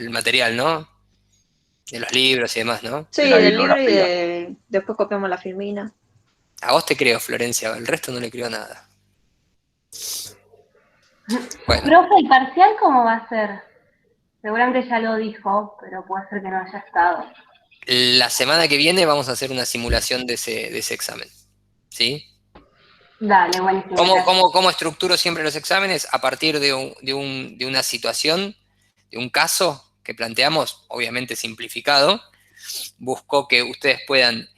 el material, ¿no? De los libros y demás, ¿no? Sí, de la del libro y bibliografía. después copiamos la filmina. A vos te creo, Florencia, el resto no le creo nada. Bueno, Profe, ¿el parcial cómo va a ser? Seguramente ya lo dijo, pero puede ser que no haya estado. la semana que viene vamos a hacer una simulación de ese examen, ¿sí? Dale, buenísimo. ¿Cómo estructuro siempre los exámenes? A partir de una situación, de un caso que planteamos, obviamente simplificado, busco que ustedes puedan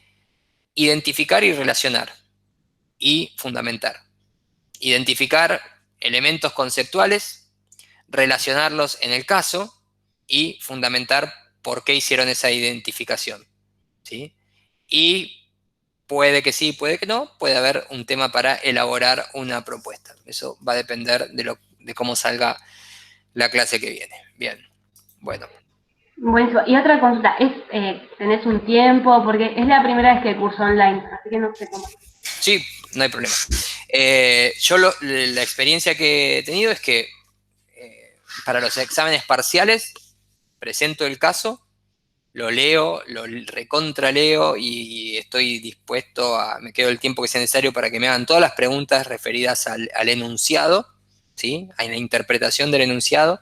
identificar y relacionar y fundamentar. Identificar elementos conceptuales, relacionarlos en el caso y fundamentar por qué hicieron esa identificación, ¿sí? Y puede que sí, puede que no, puede haber un tema para elaborar una propuesta. Eso va a depender de cómo salga la clase que viene. Bien, bueno. Buenísimo. Y otra consulta, ¿tenés un tiempo? Porque es la primera vez que curso online, así que no sé cómo. Sí, no hay problema. La experiencia que he tenido es que para los exámenes parciales presento el caso, lo leo, lo recontraleo y estoy dispuesto me quedo el tiempo que sea necesario para que me hagan todas las preguntas referidas al enunciado, ¿sí? A la interpretación del enunciado.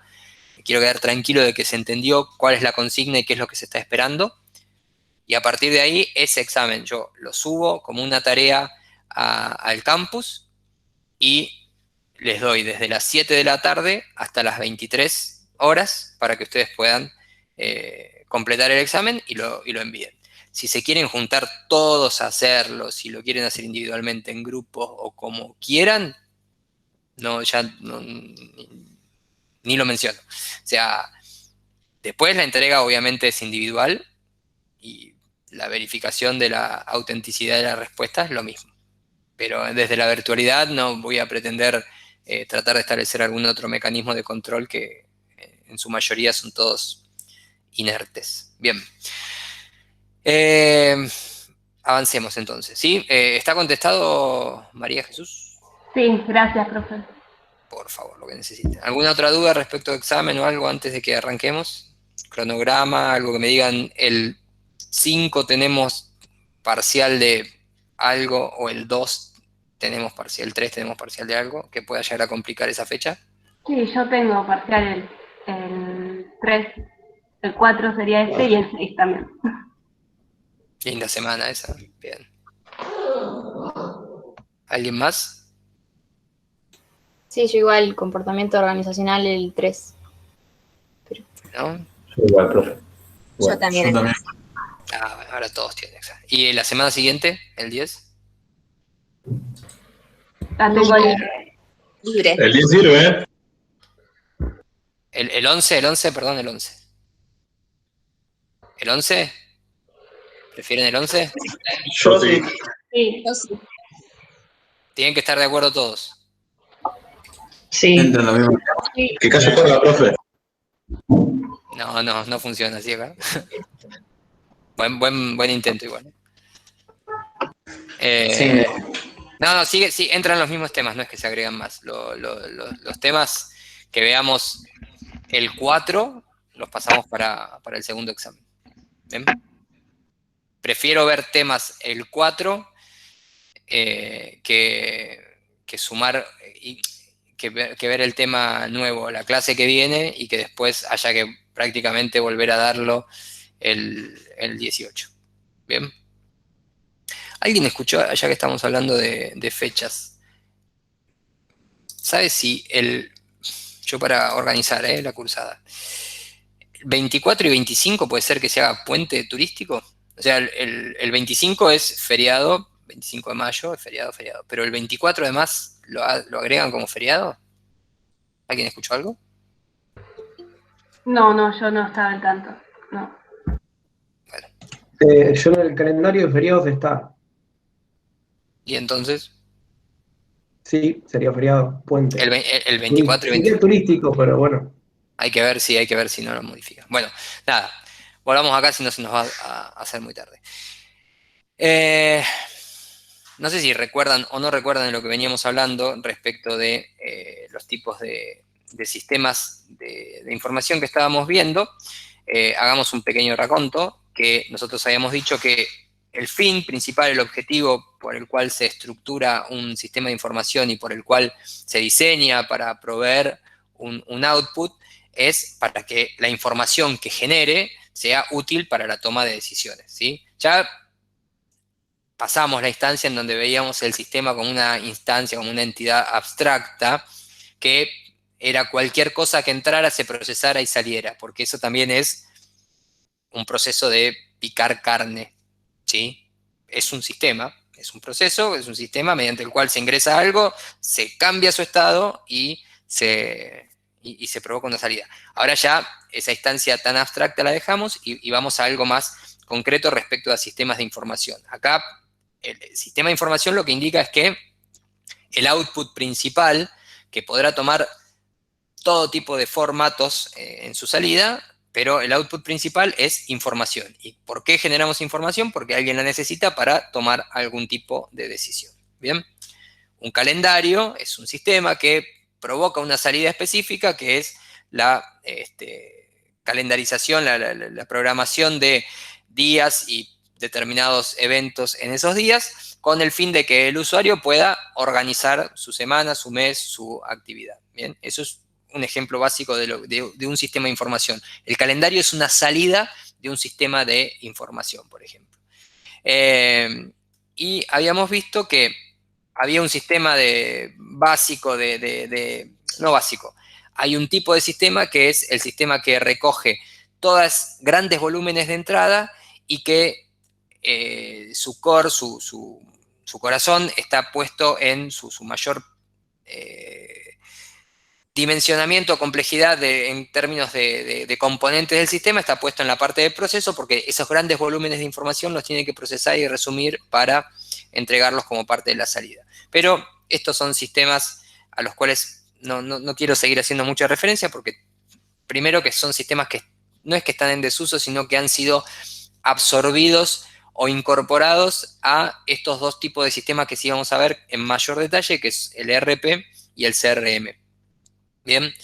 Quiero quedar tranquilo de que se entendió cuál es la consigna y qué es lo que se está esperando. Y a partir de ahí, ese examen yo lo subo como una tarea al campus y les doy desde las 7 de la tarde hasta las 23 horas para que ustedes puedan completar el examen y lo envíen. Si se quieren juntar todos a hacerlo, si lo quieren hacer individualmente en grupos o como quieran, no, ya no, ni lo menciono. O sea, después la entrega obviamente es individual y la verificación de la autenticidad de la respuesta es lo mismo. Pero desde la virtualidad no voy a pretender tratar de establecer algún otro mecanismo de control que en su mayoría son todos inertes. Bien. Avancemos entonces, ¿sí? ¿Está contestado María Jesús? Sí, gracias, profe. Por favor, lo que necesiten. ¿Alguna otra duda respecto al examen o algo antes de que arranquemos? Cronograma, algo que me digan, el 5 tenemos parcial de algo o el 2 tenemos parcial, el 3 tenemos parcial de algo que pueda llegar a complicar esa fecha. Sí, yo tengo parcial el 3, el 4 sería este y el 6 también. Linda semana esa. Bien. ¿Alguien más? Sí, yo igual, comportamiento organizacional el 3. ¿No? Yo igual, profe. Yo también. Ah, bueno, ahora todos tienen examen. ¿Y la semana siguiente, el 10? La tengo libre. Libre. El 10 sirve, ¿eh? El 11, perdón, el 11. ¿El 11? ¿Prefieren el 11? Yo sí. Sí, Tienen que estar de acuerdo todos. Sí. Entran lo mismo. sí. Que calle juega, profe. No funciona así acá. Buen intento igual. Sí. No, sigue, sí, entran los mismos temas, no es que se agregan más. Los temas que veamos el 4 los pasamos para el segundo examen. ¿Ven? Prefiero ver temas el 4 que sumar y que ver el tema nuevo la clase que viene y que después haya que prácticamente volver a darlo el 18. ¿Bien? ¿Alguien escuchó, ya que estamos hablando de fechas? ¿Sabes si yo para organizar la cursada, 24 y 25 puede ser que se haga puente turístico? O sea, el 25 es feriado, 25 de mayo es feriado, pero el 24 además lo agregan como feriado. ¿Alguien escuchó algo? No, yo no estaba al tanto. No. Bueno, Yo en el calendario de feriados está. y entonces, Sí, sería feriado, puente. el 24 y Sería 25. turístico, pero bueno. Hay que ver si no lo modifican. Bueno, nada, volvamos acá si no se nos va a hacer muy tarde. No sé si recuerdan o no recuerdan de lo que veníamos hablando respecto de los tipos de de sistemas de información que estábamos viendo, hagamos un pequeño raconto, que nosotros habíamos dicho que el fin principal, el objetivo por el cual se estructura un sistema de información y por el cual se diseña para proveer un output, es para que la información que genere sea útil para la toma de decisiones, ¿sí? Ya pasamos la instancia en donde veíamos el sistema como una instancia, como una entidad abstracta, que era cualquier cosa que entrara, se procesara y saliera, porque eso también es un proceso de picar carne, ¿sí? Es un sistema, es un proceso, es un sistema mediante el cual se ingresa algo, se cambia su estado y se provoca una salida. Ahora ya esa instancia tan abstracta la dejamos y vamos a algo más concreto respecto a sistemas de información. Acá el sistema de información lo que indica es que el output principal, que podrá tomar todo tipo de formatos en su salida, pero el output principal es información. ¿Y por qué generamos información? Porque alguien la necesita para tomar algún tipo de decisión. ¿Bien? Un calendario es un sistema que provoca una salida específica, que es la calendarización, la programación de días y determinados eventos en esos días, con el fin de que el usuario pueda organizar su semana, su mes, su actividad. ¿Bien? Eso es un ejemplo básico de un sistema de información. El calendario es una salida de un sistema de información, por ejemplo. Y habíamos visto que había un sistema básico no básico. Hay un tipo de sistema que es el sistema que recoge todos grandes volúmenes de entrada y que su core, su corazón está puesto en su mayor dimensionamiento o complejidad en términos de componentes del sistema está puesto en la parte del proceso, porque esos grandes volúmenes de información los tiene que procesar y resumir para entregarlos como parte de la salida. Pero estos son sistemas a los cuales no quiero seguir haciendo mucha referencia, porque primero que son sistemas que no es que están en desuso, sino que han sido absorbidos o incorporados a estos dos tipos de sistemas que sí vamos a ver en mayor detalle, que es el ERP y el CRM. Bien,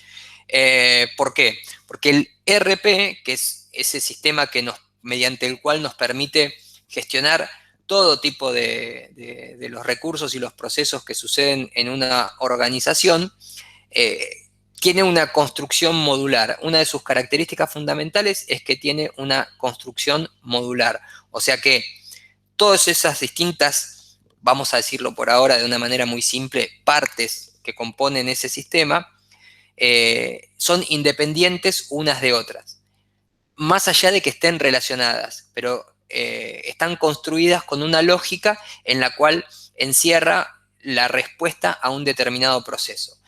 ¿por qué? Porque el ERP, que es ese sistema mediante el cual nos permite gestionar todo tipo de los recursos y los procesos que suceden en una organización, tiene una construcción modular. Una de sus características fundamentales es que tiene una construcción modular. O sea que todas esas distintas, vamos a decirlo por ahora de una manera muy simple, partes que componen ese sistema, son independientes unas de otras, más allá de que estén relacionadas, pero están construidas con una lógica en la cual encierra la respuesta a un determinado proceso.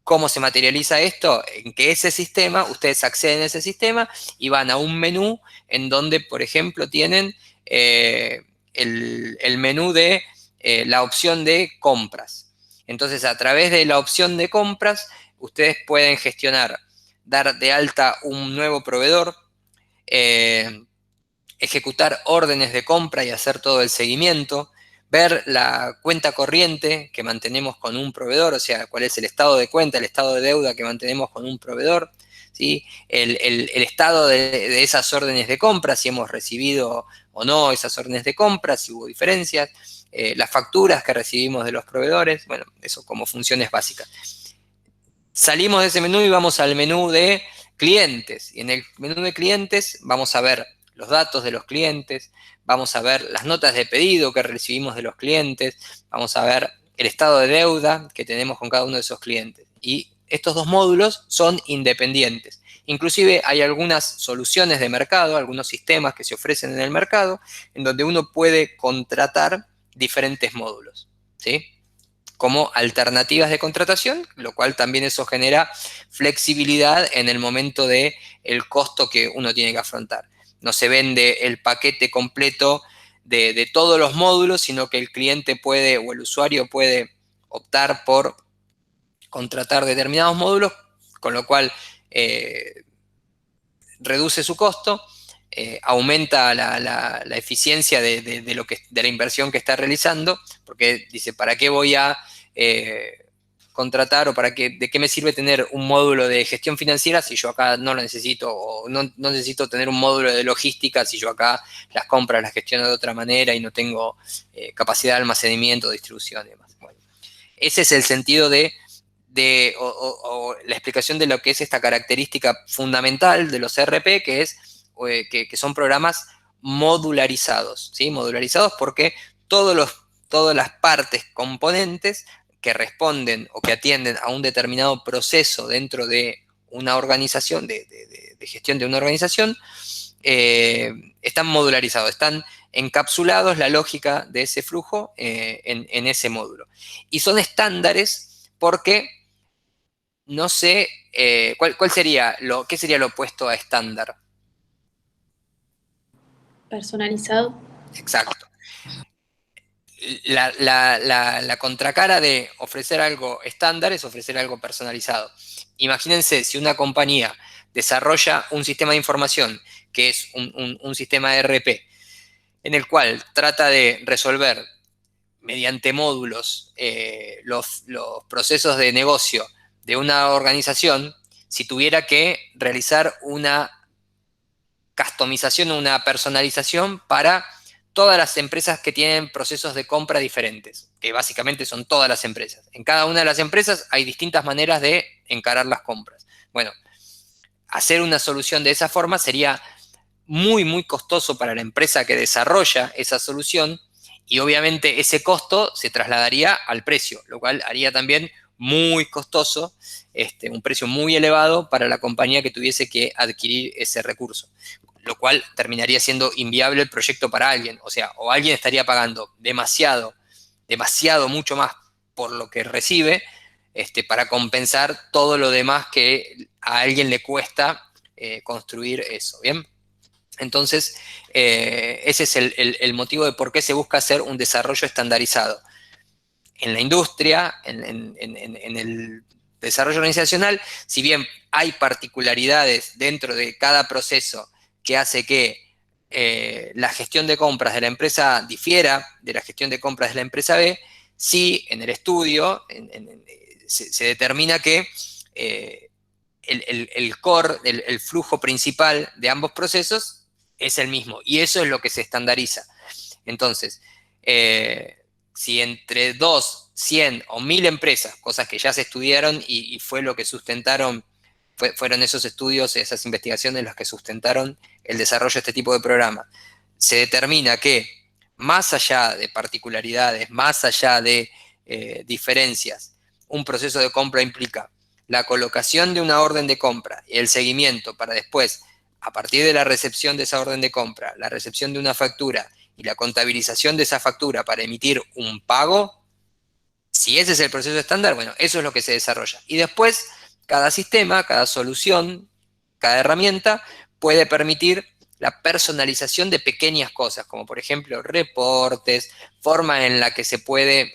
¿Cómo se materializa esto? En que ese sistema, ustedes acceden a ese sistema y van a un menú en donde, por ejemplo, tienen el menú de la opción de compras. Entonces, a través de la opción de compras, ustedes pueden gestionar, dar de alta un nuevo proveedor, ejecutar órdenes de compra y hacer todo el seguimiento, ver la cuenta corriente que mantenemos con un proveedor, o sea, cuál es el estado de cuenta, el estado de deuda que mantenemos con un proveedor, ¿sí? El estado de esas órdenes de compra, si hemos recibido o no esas órdenes de compra, si hubo diferencias, las facturas que recibimos de los proveedores, bueno, eso como funciones básicas. Salimos de ese menú y vamos al menú de clientes. Y en el menú de clientes vamos a ver los datos de los clientes, vamos a ver las notas de pedido que recibimos de los clientes, vamos a ver el estado de deuda que tenemos con cada uno de esos clientes. Y estos dos módulos son independientes. Inclusive hay algunas soluciones de mercado, algunos sistemas que se ofrecen en el mercado, en donde uno puede contratar diferentes módulos, ¿sí? Como alternativas de contratación, lo cual también eso genera flexibilidad en el momento del costo que uno tiene que afrontar. No se vende el paquete completo de todos los módulos, sino que el cliente puede o el usuario puede optar por contratar determinados módulos, con lo cual reduce su costo, aumenta la eficiencia de la inversión que está realizando, porque dice, ¿para qué voy a contratar o de qué me sirve tener un módulo de gestión financiera si yo acá no lo necesito, o no necesito tener un módulo de logística si yo acá las compras las gestiono de otra manera y no tengo capacidad de almacenamiento, distribución y demás. Bueno, ese es el sentido o la explicación de lo que es esta característica fundamental de los ERP, que es que son programas modularizados, ¿sí? Modularizados porque todas las partes, componentes que responden o que atienden a un determinado proceso dentro de una organización, de gestión de una organización, están modularizados, están encapsulados la lógica de ese flujo en ese módulo. Y son estándares porque no sé, ¿qué sería lo opuesto a estándar? Personalizado. Exacto. La contracara de ofrecer algo estándar es ofrecer algo personalizado. Imagínense si una compañía desarrolla un sistema de información que es un sistema ERP en el cual trata de resolver mediante módulos los procesos de negocio de una organización. Si tuviera que realizar una customización, una personalización para todas las empresas que tienen procesos de compra diferentes, que básicamente son todas las empresas. En cada una de las empresas hay distintas maneras de encarar las compras. Bueno, hacer una solución de esa forma sería muy, muy costoso para la empresa que desarrolla esa solución, y obviamente ese costo se trasladaría al precio, lo cual haría también muy costoso, un precio muy elevado para la compañía que tuviese que adquirir ese recurso, lo cual terminaría siendo inviable el proyecto para alguien. O sea, o alguien estaría pagando demasiado, mucho más por lo que recibe, para compensar todo lo demás que a alguien le cuesta construir eso, ¿bien? Entonces, ese es el motivo de por qué se busca hacer un desarrollo estandarizado. En la industria, en el desarrollo organizacional, si bien hay particularidades dentro de cada proceso que hace que la gestión de compras de la empresa A difiera de la gestión de compras de la empresa B, sí en el estudio se determina que el core, el flujo principal de ambos procesos es el mismo, y eso es lo que se estandariza. Entonces, si entre 2, 100 o 1000 empresas, cosas que ya se estudiaron y fue lo que sustentaron, fueron esos estudios, esas investigaciones las que sustentaron el desarrollo de este tipo de programa, se determina que más allá de particularidades, más allá de diferencias, un proceso de compra implica la colocación de una orden de compra y el seguimiento para después, a partir de la recepción de esa orden de compra, la recepción de una factura y la contabilización de esa factura para emitir un pago. Si ese es el proceso estándar, bueno, eso es lo que se desarrolla. Y después, cada sistema, cada solución, cada herramienta puede permitir la personalización de pequeñas cosas, como por ejemplo reportes, forma en la que se puede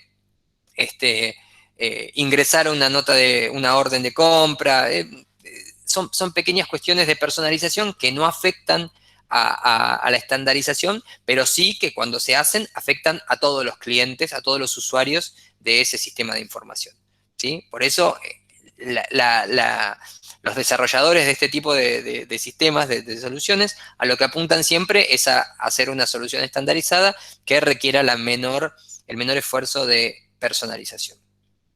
ingresar una nota de una orden de compra. Son pequeñas cuestiones de personalización que no afectan a la estandarización, pero sí que cuando se hacen afectan a todos los clientes, a todos los usuarios de ese sistema de información, ¿sí? Por eso los desarrolladores de este tipo de sistemas, de soluciones, a lo que apuntan siempre es a hacer una solución estandarizada que requiera el menor esfuerzo de personalización.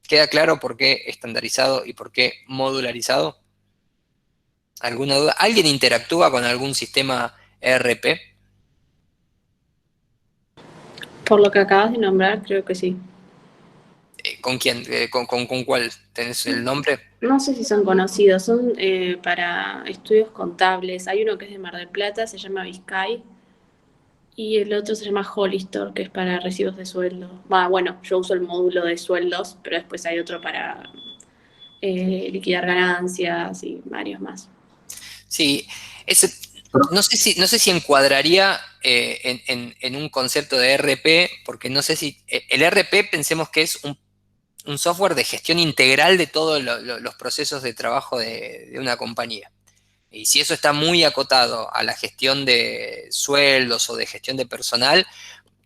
¿Queda claro por qué estandarizado y por qué modularizado? ¿Alguna duda? ¿Alguien interactúa con algún sistema ERP? Por lo que acabas de nombrar, creo que sí. ¿Con quién? ¿Con cuál? ¿Tenés el nombre? No sé si son conocidos, son para estudios contables. Hay uno que es de Mar del Plata, se llama Vizcay, y el otro se llama Hollister, que es para recibos de sueldo. Bueno, yo uso el módulo de sueldos, pero después hay otro para liquidar ganancias y varios más. Sí, no sé si encuadraría en un concepto de ERP, porque no sé si... El ERP pensemos que es un software de gestión integral de todos los procesos de trabajo de una compañía. Y si eso está muy acotado a la gestión de sueldos o de gestión de personal,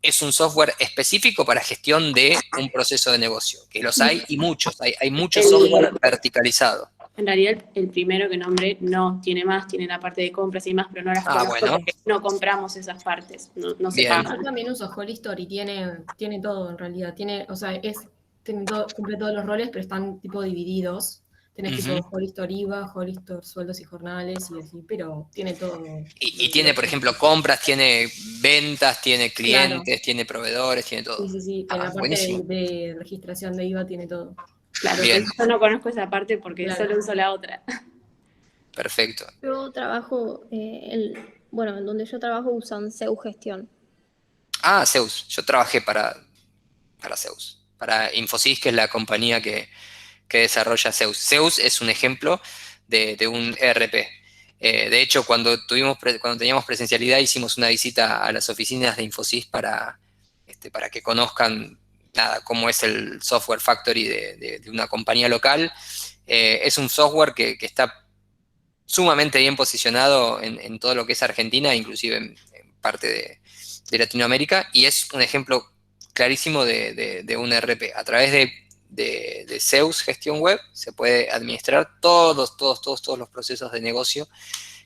es un software específico para gestión de un proceso de negocio, que los hay y muchos, hay mucho software verticalizado. En realidad, el primero que nombré no tiene más, tiene la parte de compras y más, pero no las conozco Bueno. porque no compramos esas partes, no se Bien. pagan. Yo también uso Hollister y tiene todo en realidad. Cumple todos los roles, pero están tipo divididos. Tenés tipo Hollister IVA, Hollister sueldos y jornales y así, pero tiene todo. Y tiene, por ejemplo, compras, tiene ventas, tiene clientes, Claro. tiene proveedores, tiene todo. Sí. En la parte Buenísimo. de registración de IVA tiene todo. Claro, Bien. yo no conozco esa parte porque Claro. solo uso la otra. Perfecto. Yo trabajo, en donde yo trabajo usan Zeus Gestión. Zeus. Yo trabajé para Zeus. Para Infosys, que es la compañía que desarrolla Zeus. Zeus es un ejemplo de un ERP. De hecho, cuando teníamos presencialidad, hicimos una visita a las oficinas de Infosys para que conozcan cómo es el software factory de una compañía local. Es un software que está sumamente bien posicionado en todo lo que es Argentina, inclusive en parte de Latinoamérica, y es un ejemplo clarísimo de un ERP. A través de Zeus Gestión Web se puede administrar todos los procesos de negocio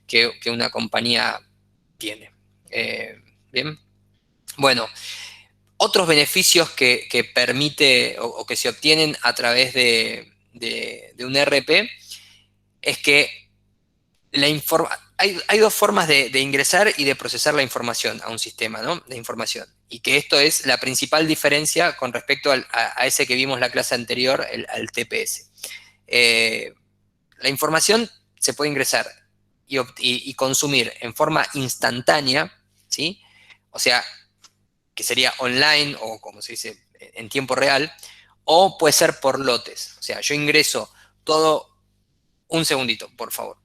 que una compañía tiene. Bien. Bueno, otros beneficios que permite o que se obtienen a través de un ERP es que hay dos formas de ingresar y de procesar la información a un sistema, ¿no? De información. Y que esto es la principal diferencia con respecto a ese que vimos la clase anterior, al TPS. La información se puede ingresar y consumir en forma instantánea, ¿sí? O sea, que sería online o como se dice, en tiempo real, o puede ser por lotes. O sea, yo ingreso todo... Un segundito, por favor.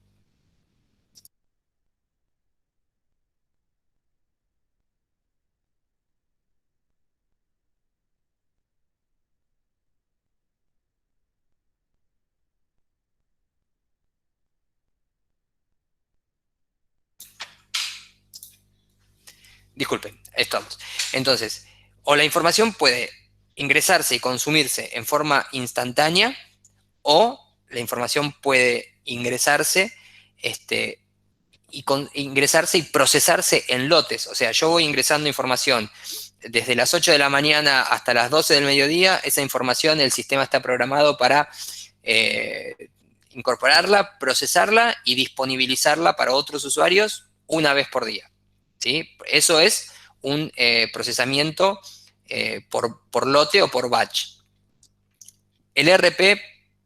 Disculpen, estamos. Entonces, o la información puede ingresarse y consumirse en forma instantánea, o la información puede ingresarse y procesarse en lotes. O sea, yo voy ingresando información desde las 8 de la mañana hasta las 12 del mediodía. Esa información el sistema está programado para incorporarla, procesarla y disponibilizarla para otros usuarios una vez por día. ¿Sí? Eso es un procesamiento por lote o por batch. El ERP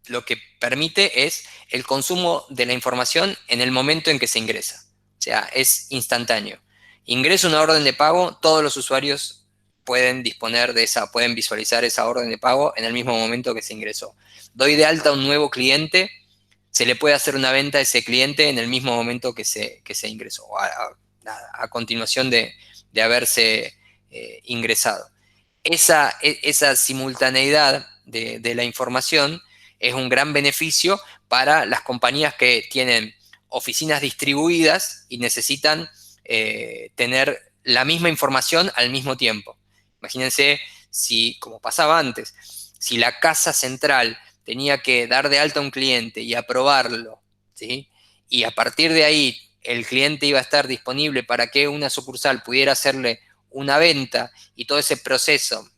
lo que permite es el consumo de la información en el momento en que se ingresa. O sea, es instantáneo. Ingreso una orden de pago, todos los usuarios pueden pueden visualizar esa orden de pago en el mismo momento que se ingresó. Doy de alta a un nuevo cliente, se le puede hacer una venta a ese cliente en el mismo momento que se ingresó, a continuación de haberse ingresado. Esa simultaneidad de la información es un gran beneficio para las compañías que tienen oficinas distribuidas y necesitan tener la misma información al mismo tiempo. Imagínense como pasaba antes, si la casa central tenía que dar de alta a un cliente y aprobarlo, ¿sí? Y a partir de ahí el cliente iba a estar disponible para que una sucursal pudiera hacerle una venta y todo ese proceso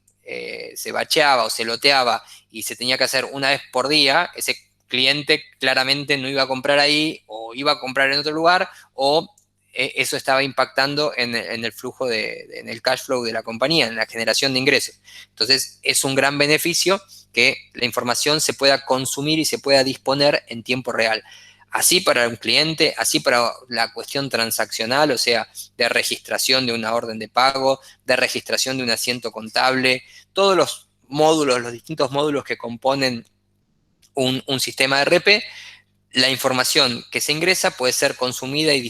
se bacheaba o se loteaba y se tenía que hacer una vez por día, ese cliente claramente no iba a comprar ahí o iba a comprar en otro lugar, o eso estaba impactando en el flujo, en el cash flow de la compañía, en la generación de ingresos. Entonces es un gran beneficio que la información se pueda consumir y se pueda disponer en tiempo real. Así para un cliente, así para la cuestión transaccional, o sea, de registración de una orden de pago, de registración de un asiento contable, todos los módulos, los distintos módulos que componen un sistema de ERP, la información que se ingresa puede ser consumida y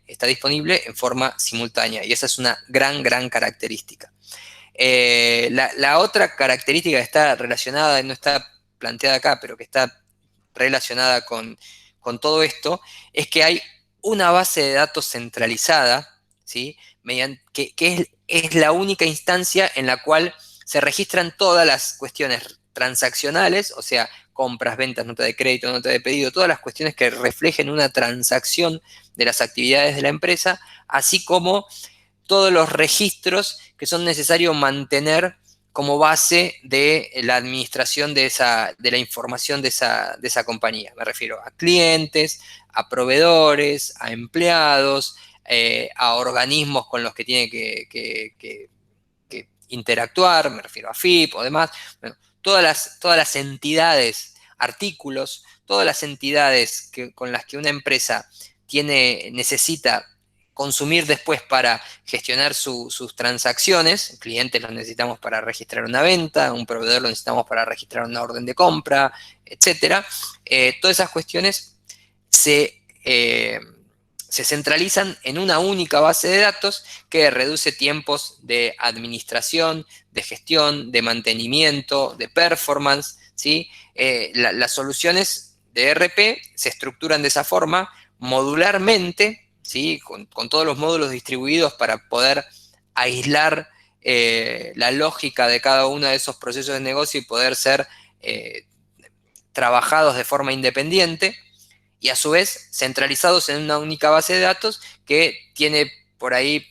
está disponible en forma simultánea, y esa es una gran característica. La otra característica que está relacionada, no está planteada acá, pero que está relacionada con todo esto, es que hay una base de datos centralizada, ¿sí? que es la única instancia en la cual se registran todas las cuestiones transaccionales, o sea, compras, ventas, nota de crédito, nota de pedido, todas las cuestiones que reflejen una transacción de las actividades de la empresa, así como todos los registros que son necesarios mantener como base de la administración de la información de esa compañía. Me refiero a clientes, a proveedores, a empleados, a organismos con los que tiene que interactuar, me refiero a FIP o demás. Bueno, todas las entidades, artículos, todas las entidades con las que una empresa necesita consumir después para gestionar sus transacciones. Un cliente lo necesitamos para registrar una venta, un proveedor lo necesitamos para registrar una orden de compra, etc. Todas esas cuestiones se centralizan en una única base de datos que reduce tiempos de administración, de gestión, de mantenimiento, de performance, ¿sí? Las soluciones de ERP se estructuran de esa forma, modularmente, ¿sí? Con todos los módulos distribuidos para poder aislar la lógica de cada uno de esos procesos de negocio y poder ser trabajados de forma independiente, y a su vez centralizados en una única base de datos que tiene por ahí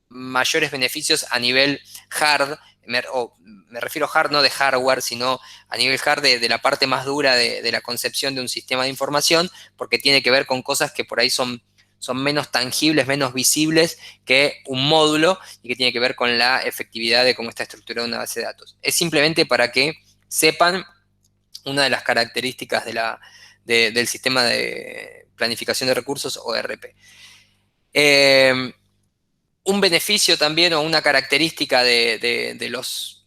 mayores beneficios a nivel hard, me refiero hard no de hardware, sino a nivel hard de la parte más dura de la concepción de un sistema de información, porque tiene que ver con cosas que por ahí son menos tangibles, menos visibles que un módulo, y que tiene que ver con la efectividad de cómo está estructurada una base de datos. Es simplemente para que sepan una de las características del sistema de planificación de recursos o ERP. Un beneficio también o una característica de los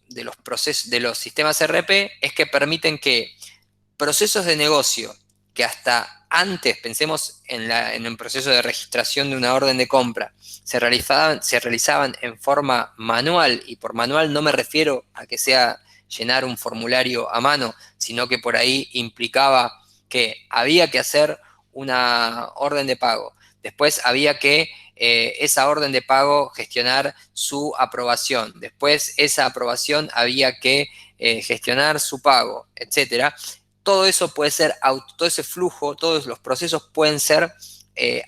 sistemas ERP es que permiten que procesos de negocio que hasta antes, pensemos en un proceso de registración de una orden de compra, se realizaban en forma manual, y por manual no me refiero a que sea llenar un formulario a mano, sino que por ahí implicaba que había que hacer una orden de pago, después había que esa orden de pago gestionar su aprobación, después esa aprobación había que gestionar su pago, etcétera. Todo eso puede ser, todo ese flujo, todos los procesos pueden ser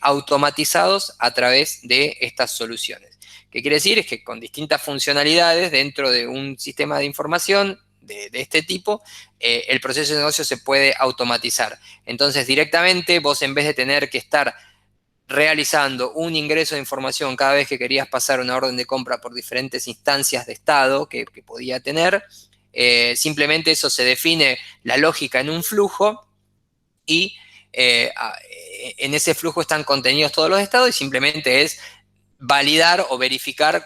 automatizados a través de estas soluciones. ¿Qué quiere decir? Es que con distintas funcionalidades dentro de un sistema de información de este tipo, el proceso de negocio se puede automatizar. Entonces, directamente, vos en vez de tener que estar realizando un ingreso de información cada vez que querías pasar una orden de compra por diferentes instancias de estado que podía tener, simplemente eso se define la lógica en un flujo, y en ese flujo están contenidos todos los estados, y simplemente es validar o verificar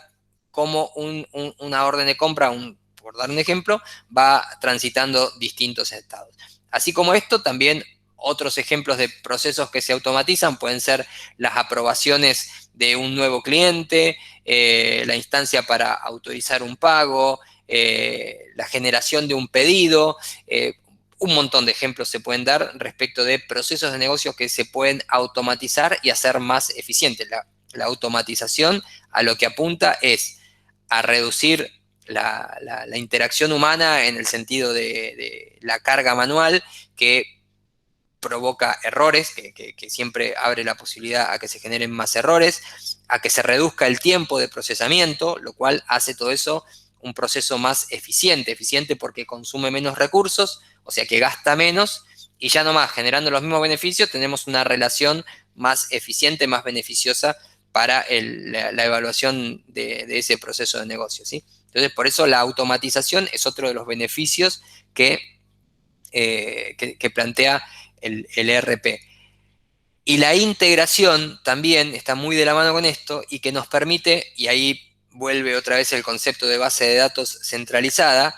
cómo una orden de compra, por dar un ejemplo, va transitando distintos estados. Así como esto, también otros ejemplos de procesos que se automatizan pueden ser las aprobaciones de un nuevo cliente, la instancia para autorizar un pago, la generación de un pedido. Un montón de ejemplos se pueden dar respecto de procesos de negocios que se pueden automatizar y hacer más eficientes. La automatización a lo que apunta es a reducir la interacción humana en el sentido de la carga manual que provoca errores, que siempre abre la posibilidad a que se generen más errores, a que se reduzca el tiempo de procesamiento, lo cual hace todo eso un proceso más eficiente porque consume menos recursos, o sea que gasta menos, y ya nomás generando los mismos beneficios tenemos una relación más eficiente, más beneficiosa para la evaluación de ese proceso de negocio, ¿sí? Entonces, por eso la automatización es otro de los beneficios que plantea el ERP. Y la integración también está muy de la mano con esto, y que nos permite, y ahí vuelve otra vez el concepto de base de datos centralizada,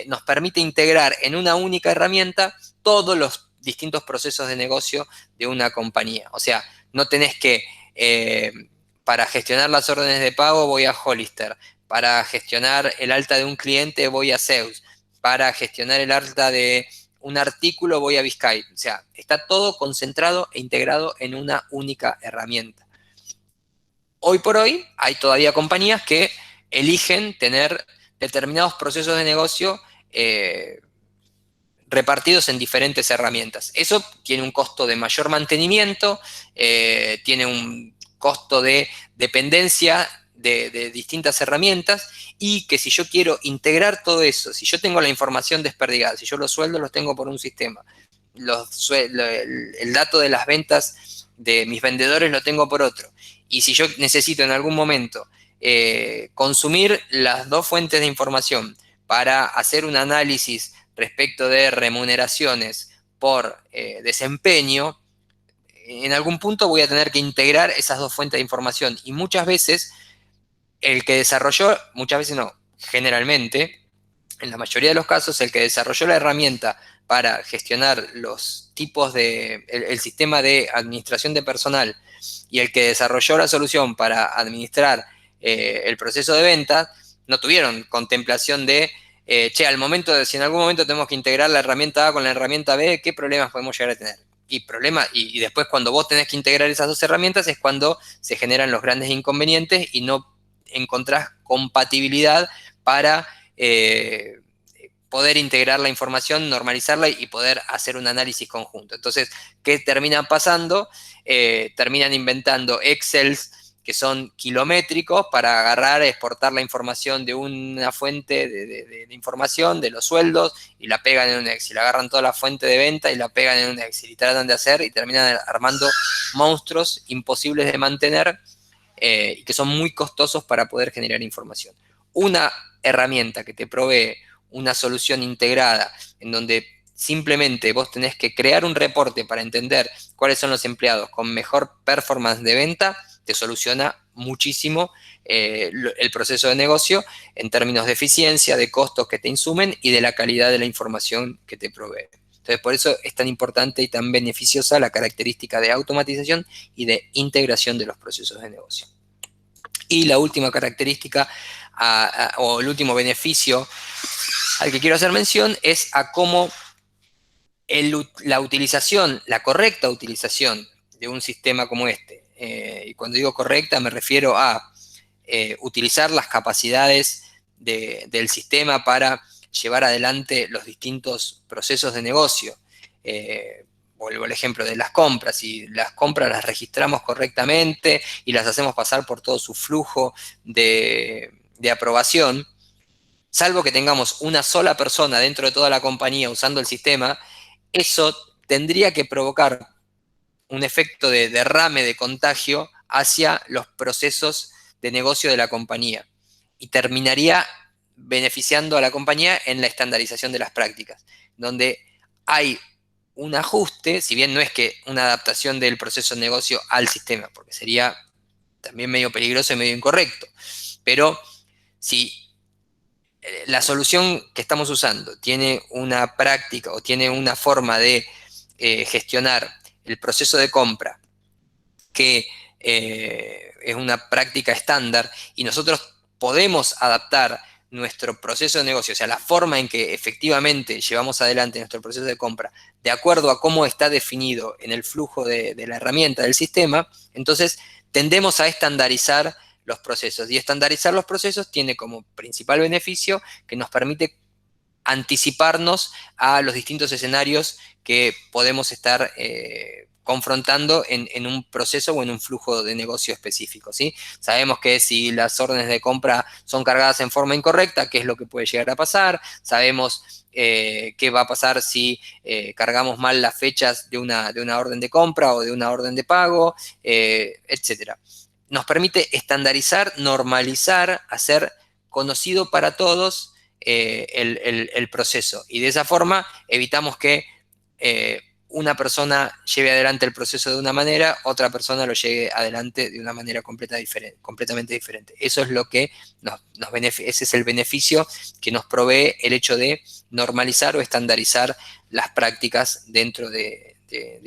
nos permite integrar en una única herramienta todos los distintos procesos de negocio de una compañía. O sea, no tenés que, para gestionar las órdenes de pago voy a Hollister, para gestionar el alta de un cliente voy a Zeus, para gestionar el alta de un artículo voy a Biscay. O sea, está todo concentrado e integrado en una única herramienta. hoy por hoy hay todavía compañías que eligen tener determinados procesos de negocio repartidos en diferentes herramientas. Eso tiene un costo de mayor mantenimiento, tiene un costo de dependencia de distintas herramientas, y que si yo quiero integrar todo eso, si yo tengo la información desperdigada, si yo los sueldos los tengo por un sistema, el dato de las ventas de mis vendedores lo tengo por otro, y si yo necesito en algún momento consumir las dos fuentes de información para hacer un análisis respecto de remuneraciones por desempeño, en algún punto voy a tener que integrar esas dos fuentes de información, y muchas veces el que desarrolló, muchas veces no, generalmente, en la mayoría de los casos, el que desarrolló la herramienta para gestionar los tipos el sistema de administración de personal, y el que desarrolló la solución para administrar el proceso de venta, no tuvieron contemplación de, al momento de, si en algún momento tenemos que integrar la herramienta A con la herramienta B, ¿qué problemas podemos llegar a tener? Y después, cuando vos tenés que integrar esas dos herramientas, es cuando se generan los grandes inconvenientes y no encontrás compatibilidad para poder integrar la información, normalizarla y poder hacer un análisis conjunto. Entonces, ¿qué terminan pasando? Terminan inventando Excels que son kilométricos para agarrar, exportar la información de una fuente de información, de los sueldos, y la pegan en un Excel. Agarran toda la fuente de venta y la pegan en un Excel, y tratan de hacer, y terminan armando monstruos imposibles de mantener, y que son muy costosos para poder generar información. Una herramienta que te provee una solución integrada, en donde simplemente vos tenés que crear un reporte para entender cuáles son los empleados con mejor performance de venta, te soluciona muchísimo el proceso de negocio en términos de eficiencia, de costos que te insumen y de la calidad de la información que te provee. Entonces, por eso es tan importante y tan beneficiosa la característica de automatización y de integración de los procesos de negocio. Y la última característica, o el último beneficio al que quiero hacer mención, es a cómo la correcta utilización de un sistema como este, y cuando digo correcta me refiero a utilizar las capacidades del sistema para llevar adelante los distintos procesos de negocio. Vuelvo al ejemplo de las compras. Si las compras las registramos correctamente y las hacemos pasar por todo su flujo de aprobación, salvo que tengamos una sola persona dentro de toda la compañía usando el sistema, eso tendría que provocar un efecto de derrame de contagio hacia los procesos de negocio de la compañía, y terminaría beneficiando a la compañía en la estandarización de las prácticas, donde hay un ajuste, si bien no es que una adaptación del proceso de negocio al sistema, porque sería también medio peligroso y medio incorrecto, pero si la solución que estamos usando tiene una práctica o tiene una forma de gestionar el proceso de compra que es una práctica estándar, y nosotros podemos adaptar nuestro proceso de negocio, o sea, la forma en que efectivamente llevamos adelante nuestro proceso de compra, de acuerdo a cómo está definido en el flujo de la herramienta del sistema, entonces tendemos a estandarizar los procesos. Y estandarizar los procesos tiene como principal beneficio que nos permite anticiparnos a los distintos escenarios que podemos estar confrontando en un proceso o en un flujo de negocio específico, ¿sí? Sabemos que si las órdenes de compra son cargadas en forma incorrecta, qué es lo que puede llegar a pasar. Sabemos qué va a pasar si cargamos mal las fechas de una orden de compra o de una orden de pago, etcétera. Nos permite estandarizar, normalizar, hacer conocido para todos el proceso. Y de esa forma evitamos que una persona lleve adelante el proceso de una manera, otra persona lo lleve adelante de una manera completamente diferente. Eso es lo que ese es el beneficio que nos provee el hecho de normalizar o estandarizar las prácticas dentro de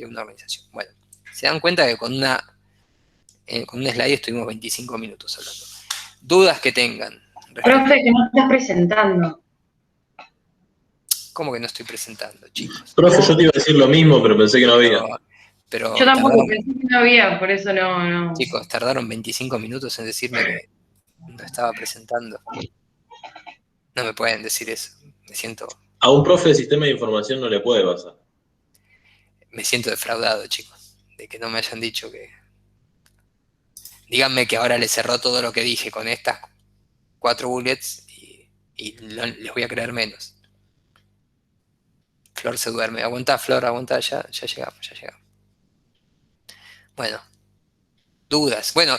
una organización. Bueno, se dan cuenta que con un slide estuvimos 25 minutos hablando. Dudas que tengan. Profe, que no estás presentando. ¿Cómo que no estoy presentando, chicos? Profe, yo te iba a decir lo mismo, pero pensé que no había. Pero Yo tampoco tardaron, pensé que no había, por eso no. chicos, tardaron 25 minutos en decirme que no estaba presentando. No me pueden decir eso. A un profe de sistema de información no le puede pasar. Me siento defraudado, chicos, de que no me hayan dicho que... Díganme que ahora les cerró todo lo que dije con estas 4 bullets y les voy a creer menos. Flor se duerme. Aguanta, Flor, aguanta, ya llegamos. Bueno, dudas. Bueno,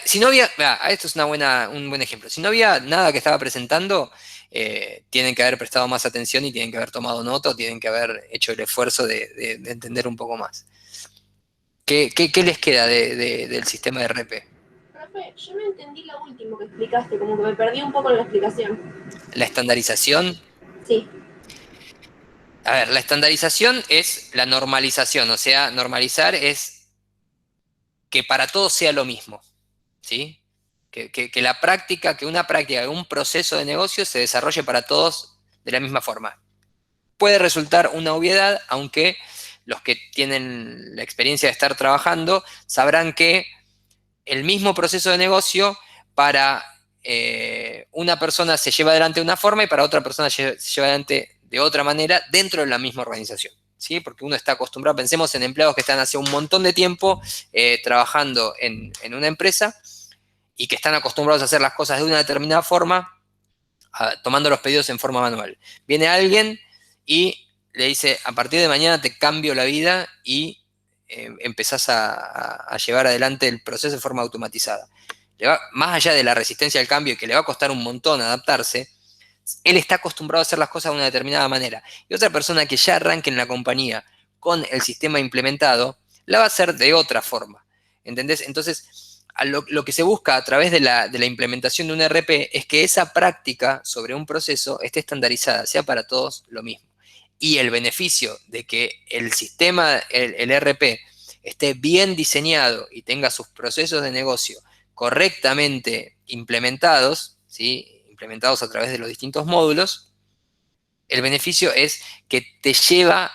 si no había... esto es un buen ejemplo. Si no había nada que estaba presentando, tienen que haber prestado más atención y tienen que haber tomado nota o tienen que haber hecho el esfuerzo de entender un poco más. ¿Qué les queda del sistema de RP? Profe, yo no entendí lo último que explicaste, como que me perdí un poco en la explicación. La estandarización. Sí. A ver, la estandarización es la normalización, o sea, normalizar es que para todos sea lo mismo, ¿sí? Que una práctica, que un proceso de negocio se desarrolle para todos de la misma forma. Puede resultar una obviedad, aunque los que tienen la experiencia de estar trabajando sabrán que el mismo proceso de negocio para una persona se lleva adelante de una forma y para otra persona se lleva adelante de otra manera dentro de la misma organización, ¿sí? Porque uno está acostumbrado, pensemos en empleados que están hace un montón de tiempo trabajando en una empresa y que están acostumbrados a hacer las cosas de una determinada forma, tomando los pedidos en forma manual. Viene alguien y le dice, a partir de mañana te cambio la vida y empezás a llevar adelante el proceso de forma automatizada. Más allá de la resistencia al cambio y que le va a costar un montón adaptarse, él está acostumbrado a hacer las cosas de una determinada manera. Y otra persona que ya arranque en la compañía con el sistema implementado, la va a hacer de otra forma. ¿Entendés? Entonces, lo que se busca a través de la implementación de un RP es que esa práctica sobre un proceso esté estandarizada, sea para todos lo mismo. Y el beneficio de que el sistema, el RP, esté bien diseñado y tenga sus procesos de negocio correctamente implementados, ¿sí? Implementados a través de los distintos módulos, el beneficio es que te lleva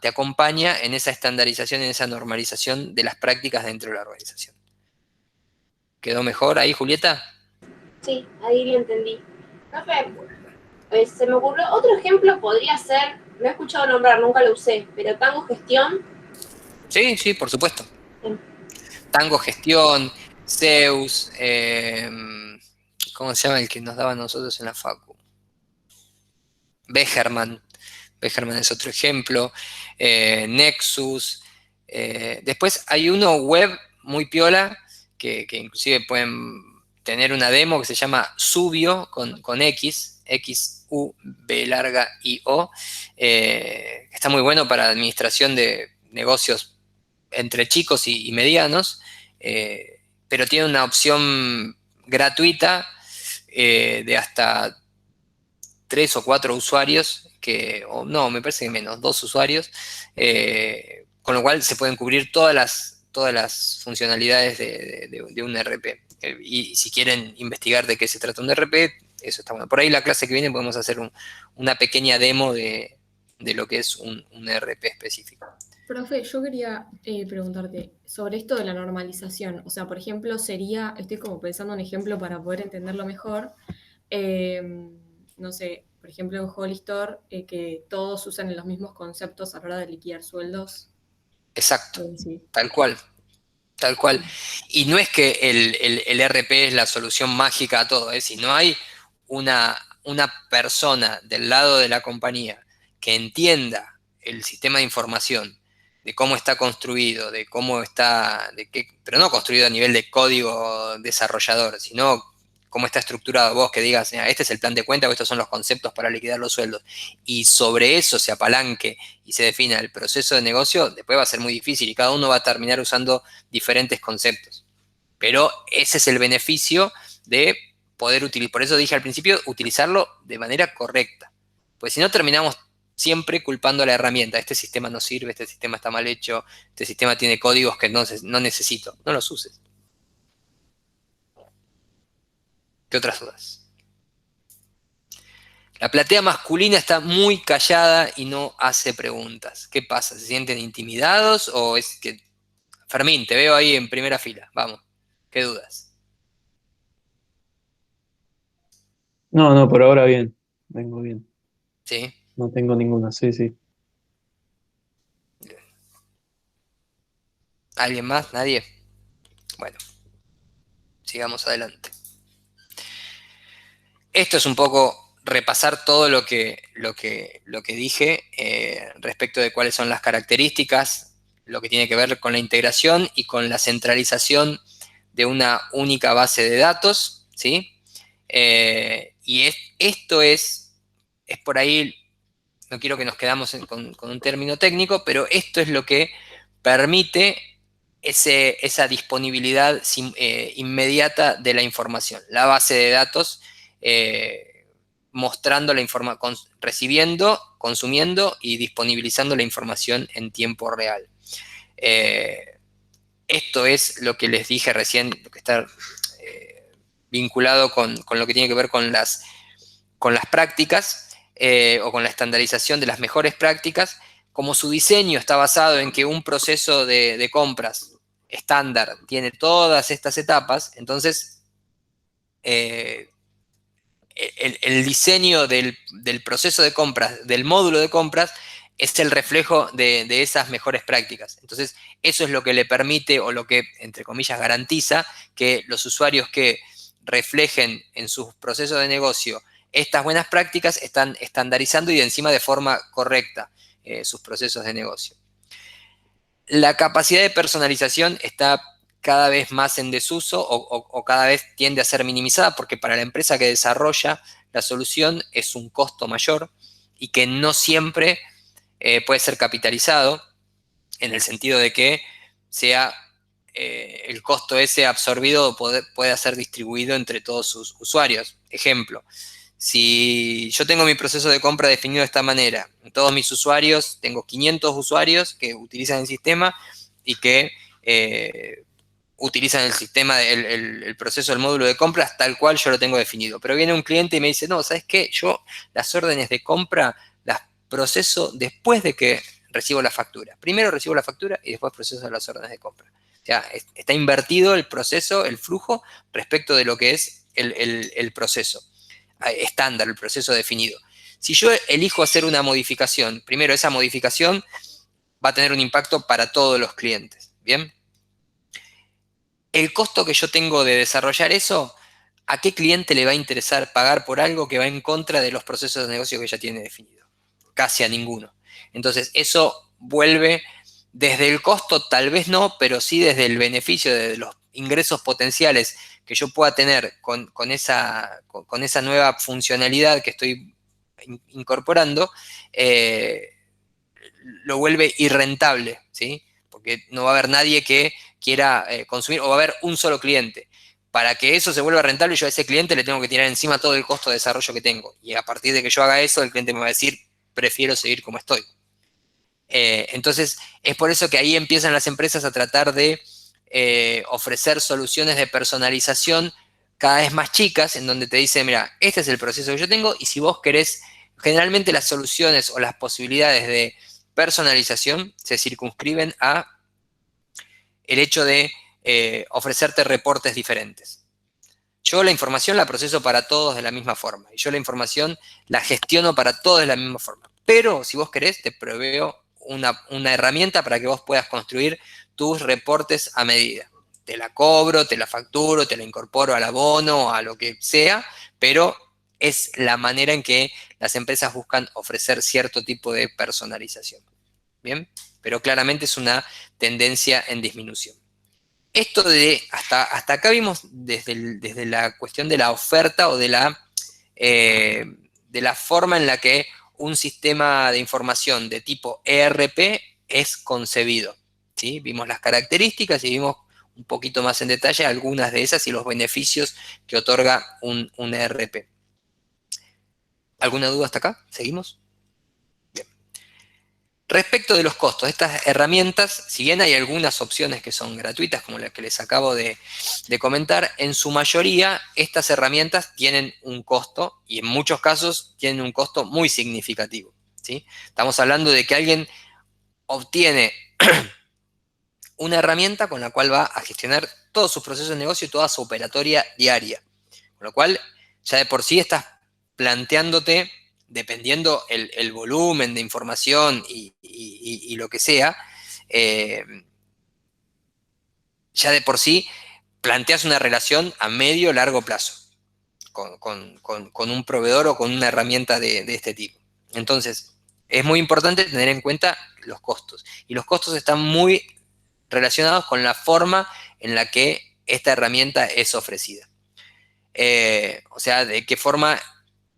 te acompaña en esa estandarización, en esa normalización de las prácticas dentro de la organización. ¿Quedó mejor ahí, Julieta? Sí, ahí lo entendí. Profe, se me ocurrió otro ejemplo, podría ser, no he escuchado nombrar, nunca lo usé, pero Tango Gestión. Sí, por supuesto. Tango Gestión, Zeus, ¿cómo se llama el que nos daba a nosotros en la facu? Becherman es otro ejemplo, Nexus. Después hay uno web muy piola, que inclusive pueden tener una demo que se llama Subio con X, XUB-I-O, que está muy bueno para administración de negocios entre chicos y medianos, pero tiene una opción gratuita de hasta 3 o 4 usuarios, me parece que menos, 2 usuarios, con lo cual se pueden cubrir todas las funcionalidades de un RP. Y si quieren investigar de qué se trata un RP, eso está bueno. Por ahí la clase que viene podemos hacer una pequeña demo de lo que es un RP específico. Profe, yo quería preguntarte sobre esto de la normalización. O sea, por ejemplo, estoy como pensando un ejemplo para poder entenderlo mejor. No sé, por ejemplo, en Hollister, que todos usan los mismos conceptos a la hora de liquidar sueldos. Exacto, Sí. tal cual. Y no es que el RP es la solución mágica a todo, si no hay una persona del lado de la compañía que entienda el sistema de información, de cómo está construido, de cómo está, pero no construido a nivel de código desarrollador, sino cómo está estructurado, vos que digas, este es el plan de cuenta o estos son los conceptos para liquidar los sueldos, y sobre eso se apalanque y se defina el proceso de negocio, después va a ser muy difícil y cada uno va a terminar usando diferentes conceptos. Pero ese es el beneficio de poder utilizar, por eso dije al principio, utilizarlo de manera correcta. Pues si no terminamos siempre culpando a la herramienta, este sistema no sirve, este sistema está mal hecho, este sistema tiene códigos que no necesito, no los uses. ¿Qué otras dudas? La platea masculina está muy callada y no hace preguntas. ¿Qué pasa? ¿Se sienten intimidados o es que... Fermín, te veo ahí en primera fila. Vamos, ¿qué dudas? No, no, por ahora bien. Vengo bien. ¿Sí? No tengo ninguna, sí, sí. ¿Alguien más? ¿Nadie? Bueno, sigamos adelante. Esto es un poco repasar todo lo que dije respecto de cuáles son las características, lo que tiene que ver con la integración y con la centralización de una única base de datos, ¿sí? Esto es por ahí, no quiero que nos quedamos con un término técnico, pero esto es lo que permite esa disponibilidad inmediata de la información. La base de datos mostrando la información, recibiendo, consumiendo y disponibilizando la información en tiempo real. Esto es lo que les dije recién, lo que está vinculado con lo que tiene que ver con las prácticas o con la estandarización de las mejores prácticas. Como su diseño está basado en que un proceso de compras estándar tiene todas estas etapas, entonces el diseño del proceso de compras, del módulo de compras, es el reflejo de esas mejores prácticas. Entonces, eso es lo que le permite, o lo que, entre comillas, garantiza que los usuarios que reflejen en sus procesos de negocio estas buenas prácticas están estandarizando y encima de forma correcta sus procesos de negocio. La capacidad de personalización está cada vez más en desuso o cada vez tiende a ser minimizada porque para la empresa que desarrolla la solución es un costo mayor y que no siempre puede ser capitalizado en el sentido de que sea el costo ese absorbido pueda ser distribuido entre todos sus usuarios. Ejemplo, si yo tengo mi proceso de compra definido de esta manera, todos mis usuarios, tengo 500 usuarios que utilizan el sistema y que utilizan el sistema, el proceso del módulo de compras tal cual yo lo tengo definido. Pero viene un cliente y me dice, no, ¿sabes qué? Yo las órdenes de compra las proceso después de que recibo la factura. Primero recibo la factura y después proceso las órdenes de compra. O sea, está invertido el proceso, el flujo, respecto de lo que es el proceso estándar, el proceso definido. Si yo elijo hacer una modificación, primero esa modificación va a tener un impacto para todos los clientes, ¿bien? El costo que yo tengo de desarrollar eso, ¿a qué cliente le va a interesar pagar por algo que va en contra de los procesos de negocio que ya tiene definido? Casi a ninguno. Entonces, eso vuelve desde el costo, tal vez no, pero sí desde el beneficio de los ingresos potenciales que yo pueda tener con esa nueva funcionalidad que estoy incorporando, lo vuelve irrentable, ¿sí? Porque no va a haber nadie que quiera consumir, o va a haber un solo cliente. Para que eso se vuelva rentable, yo a ese cliente le tengo que tirar encima todo el costo de desarrollo que tengo. Y a partir de que yo haga eso, el cliente me va a decir, prefiero seguir como estoy. Entonces, es por eso que ahí empiezan las empresas a tratar de ofrecer soluciones de personalización cada vez más chicas, en donde te dicen, mira, este es el proceso que yo tengo, y si vos querés, generalmente las soluciones o las posibilidades de personalización se circunscriben a el hecho de ofrecerte reportes diferentes. Yo la información la proceso para todos de la misma forma, y yo la información la gestiono para todos de la misma forma. Pero si vos querés, te proveo una herramienta para que vos puedas construir tus reportes a medida. Te la cobro, te la facturo, te la incorporo al abono, a lo que sea, pero es la manera en que las empresas buscan ofrecer cierto tipo de personalización. ¿Bien? Pero claramente es una tendencia en disminución. Esto hasta acá vimos desde la cuestión de la oferta o de la forma en la que un sistema de información de tipo ERP es concebido, ¿sí? Vimos las características y vimos un poquito más en detalle algunas de esas y los beneficios que otorga un ERP. ¿Alguna duda hasta acá? ¿Seguimos? Bien. Respecto de los costos, estas herramientas, si bien hay algunas opciones que son gratuitas, como las que les acabo de comentar, en su mayoría estas herramientas tienen un costo y en muchos casos tienen un costo muy significativo, ¿sí? Estamos hablando de que alguien obtiene una herramienta con la cual va a gestionar todos sus procesos de negocio y toda su operatoria diaria. Con lo cual, ya de por sí estás planteándote, dependiendo el volumen de información y lo que sea, ya de por sí planteas una relación a medio o largo plazo con un proveedor o con una herramienta de este tipo. Entonces, es muy importante tener en cuenta los costos. Y los costos están muy relacionados con la forma en la que esta herramienta es ofrecida. O sea, de qué forma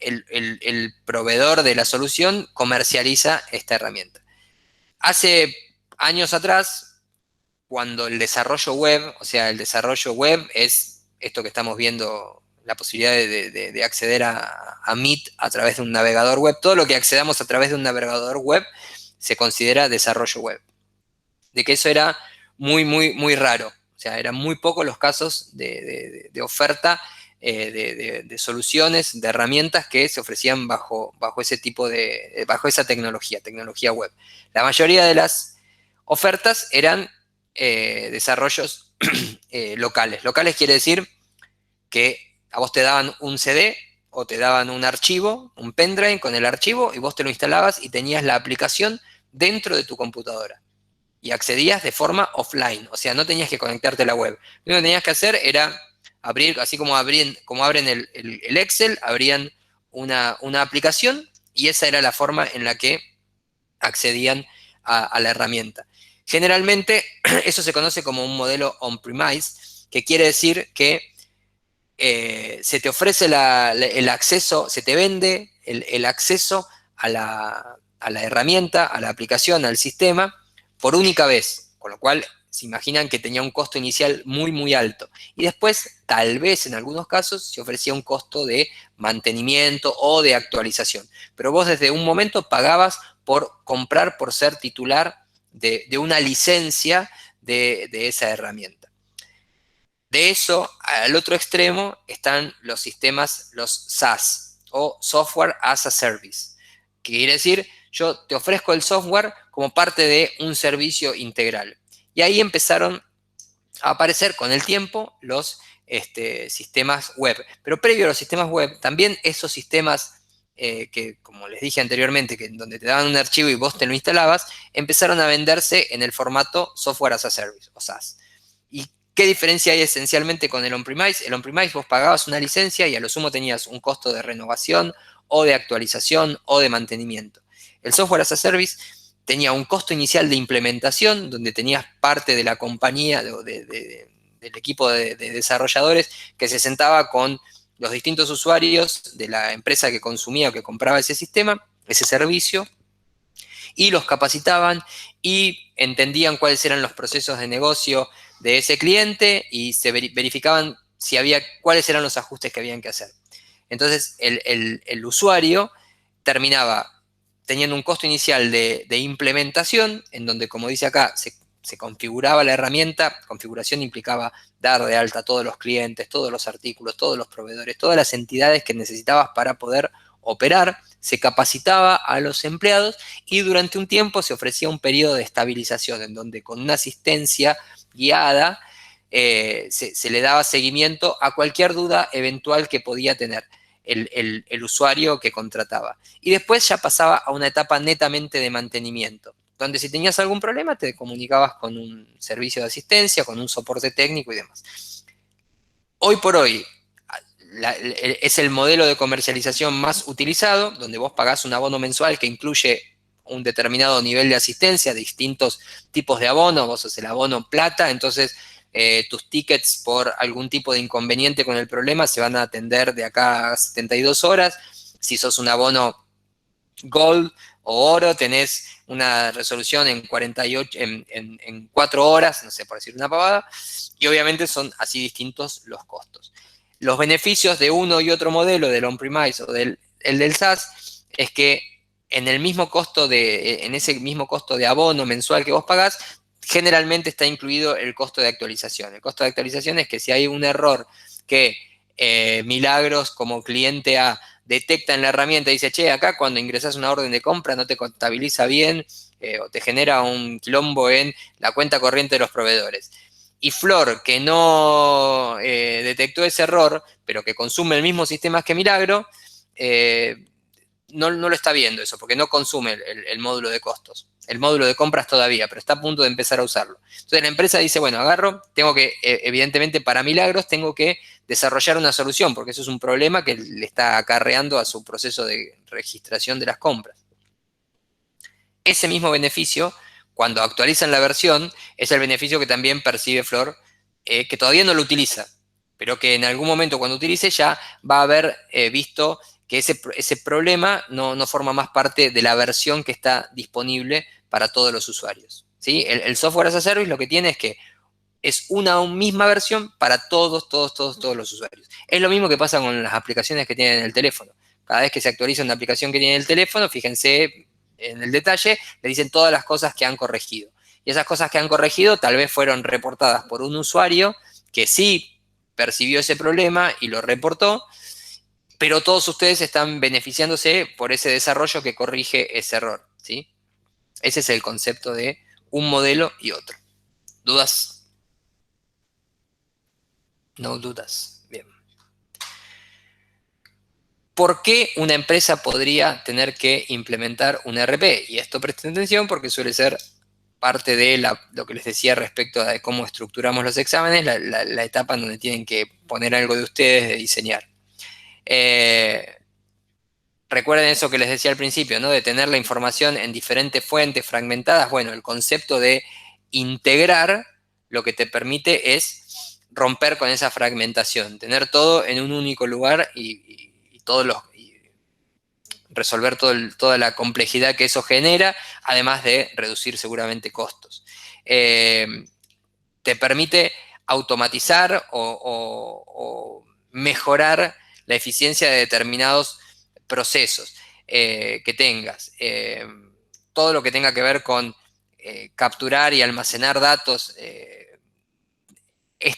el proveedor de la solución comercializa esta herramienta. Hace años atrás, cuando el desarrollo web, o sea, el desarrollo web es esto que estamos viendo, la posibilidad de acceder a Meet a través de un navegador web. Todo lo que accedamos a través de un navegador web se considera desarrollo web. De que eso era muy, muy, muy raro. O sea, eran muy pocos los casos de oferta de soluciones, de herramientas que se ofrecían bajo ese tipo bajo esa tecnología web. La mayoría de las ofertas eran desarrollos locales. Locales quiere decir que a vos te daban un CD o te daban un archivo, un pendrive con el archivo, y vos te lo instalabas y tenías la aplicación dentro de tu computadora. Y accedías de forma offline, o sea, no tenías que conectarte a la web. Lo que tenías que hacer era abrir, así como abren el Excel, abrían una aplicación y esa era la forma en la que accedían a la herramienta. Generalmente eso se conoce como un modelo on-premise, que quiere decir que se te ofrece el acceso, se te vende el acceso a la herramienta, a la aplicación, al sistema, por única vez, con lo cual se imaginan que tenía un costo inicial muy, muy alto. Y después, tal vez en algunos casos, se ofrecía un costo de mantenimiento o de actualización. Pero vos desde un momento pagabas por comprar, por ser titular de una licencia de esa herramienta. De eso, al otro extremo, están los sistemas, los SaaS, o Software as a Service, que quiere decir, yo te ofrezco el software como parte de un servicio integral. Y ahí empezaron a aparecer con el tiempo los sistemas web. Pero previo a los sistemas web, también esos sistemas que, como les dije anteriormente, que donde te daban un archivo y vos te lo instalabas, empezaron a venderse en el formato Software as a Service, o SaaS. ¿Y qué diferencia hay esencialmente con el on-premise? El on-premise vos pagabas una licencia y a lo sumo tenías un costo de renovación o de actualización o de mantenimiento. El Software as a Service tenía un costo inicial de implementación, donde tenías parte de la compañía, del equipo de desarrolladores, que se sentaba con los distintos usuarios de la empresa que consumía o que compraba ese sistema, ese servicio, y los capacitaban y entendían cuáles eran los procesos de negocio de ese cliente y se verificaban cuáles eran los ajustes que habían que hacer. Entonces, el usuario terminaba teniendo un costo inicial de implementación, en donde, como dice acá, se configuraba la herramienta. Configuración implicaba dar de alta a todos los clientes, todos los artículos, todos los proveedores, todas las entidades que necesitabas para poder operar. Se capacitaba a los empleados y durante un tiempo se ofrecía un periodo de estabilización, en donde con una asistencia guiada se le daba seguimiento a cualquier duda eventual que podía tener el usuario que contrataba. Y después ya pasaba a una etapa netamente de mantenimiento, donde si tenías algún problema te comunicabas con un servicio de asistencia, con un soporte técnico y demás. Hoy por hoy es el modelo de comercialización más utilizado, donde vos pagás un abono mensual que incluye un determinado nivel de asistencia, de distintos tipos de abono. Vos sos el abono plata, entonces tus tickets por algún tipo de inconveniente con el problema se van a atender de acá a 72 horas. Si sos un abono Gold o Oro, tenés una resolución en 4 horas, no sé, por decir una pavada, y obviamente son así distintos los costos. Los beneficios de uno y otro modelo, del on-premise o del SaaS, es que en el mismo costo en ese mismo costo de abono mensual que vos pagás, generalmente está incluido el costo de actualización. El costo de actualización es que si hay un error que Milagros como cliente A detecta en la herramienta y dice, che, acá cuando ingresas una orden de compra no te contabiliza bien o te genera un quilombo en la cuenta corriente de los proveedores. Y Flor, que no detectó ese error, pero que consume el mismo sistema que Milagro, no lo está viendo eso, porque no consume el módulo de costos. El módulo de compras todavía, pero está a punto de empezar a usarlo. Entonces la empresa dice, bueno, agarro, tengo que, evidentemente para Milagros, tengo que desarrollar una solución, porque eso es un problema que le está acarreando a su proceso de registración de las compras. Ese mismo beneficio, cuando actualizan la versión, es el beneficio que también percibe Flor, que todavía no lo utiliza, pero que en algún momento cuando utilice ya va a haber visto que ese problema no forma más parte de la versión que está disponible para todos los usuarios, ¿sí? El software as a service lo que tiene es que es una misma versión para todos los usuarios. Es lo mismo que pasa con las aplicaciones que tienen en el teléfono. Cada vez que se actualiza una aplicación que tiene en el teléfono, fíjense en el detalle, le dicen todas las cosas que han corregido. Y esas cosas que han corregido tal vez fueron reportadas por un usuario que sí percibió ese problema y lo reportó, pero todos ustedes están beneficiándose por ese desarrollo que corrige ese error, ¿sí? Ese es el concepto de un modelo y otro. ¿Dudas? No dudas. Bien. ¿Por qué una empresa podría tener que implementar un ERP? Y esto presten atención porque suele ser parte de lo que les decía respecto a cómo estructuramos los exámenes, la etapa en donde tienen que poner algo de ustedes, de diseñar. Recuerden eso que les decía al principio, ¿no? De tener la información en diferentes fuentes fragmentadas. Bueno, el concepto de integrar lo que te permite es romper con esa fragmentación, tener todo en un único lugar y resolver toda la complejidad que eso genera, además de reducir seguramente costos. Te permite automatizar o mejorar la eficiencia de determinados procesos que tengas. Todo lo que tenga que ver con capturar y almacenar datos es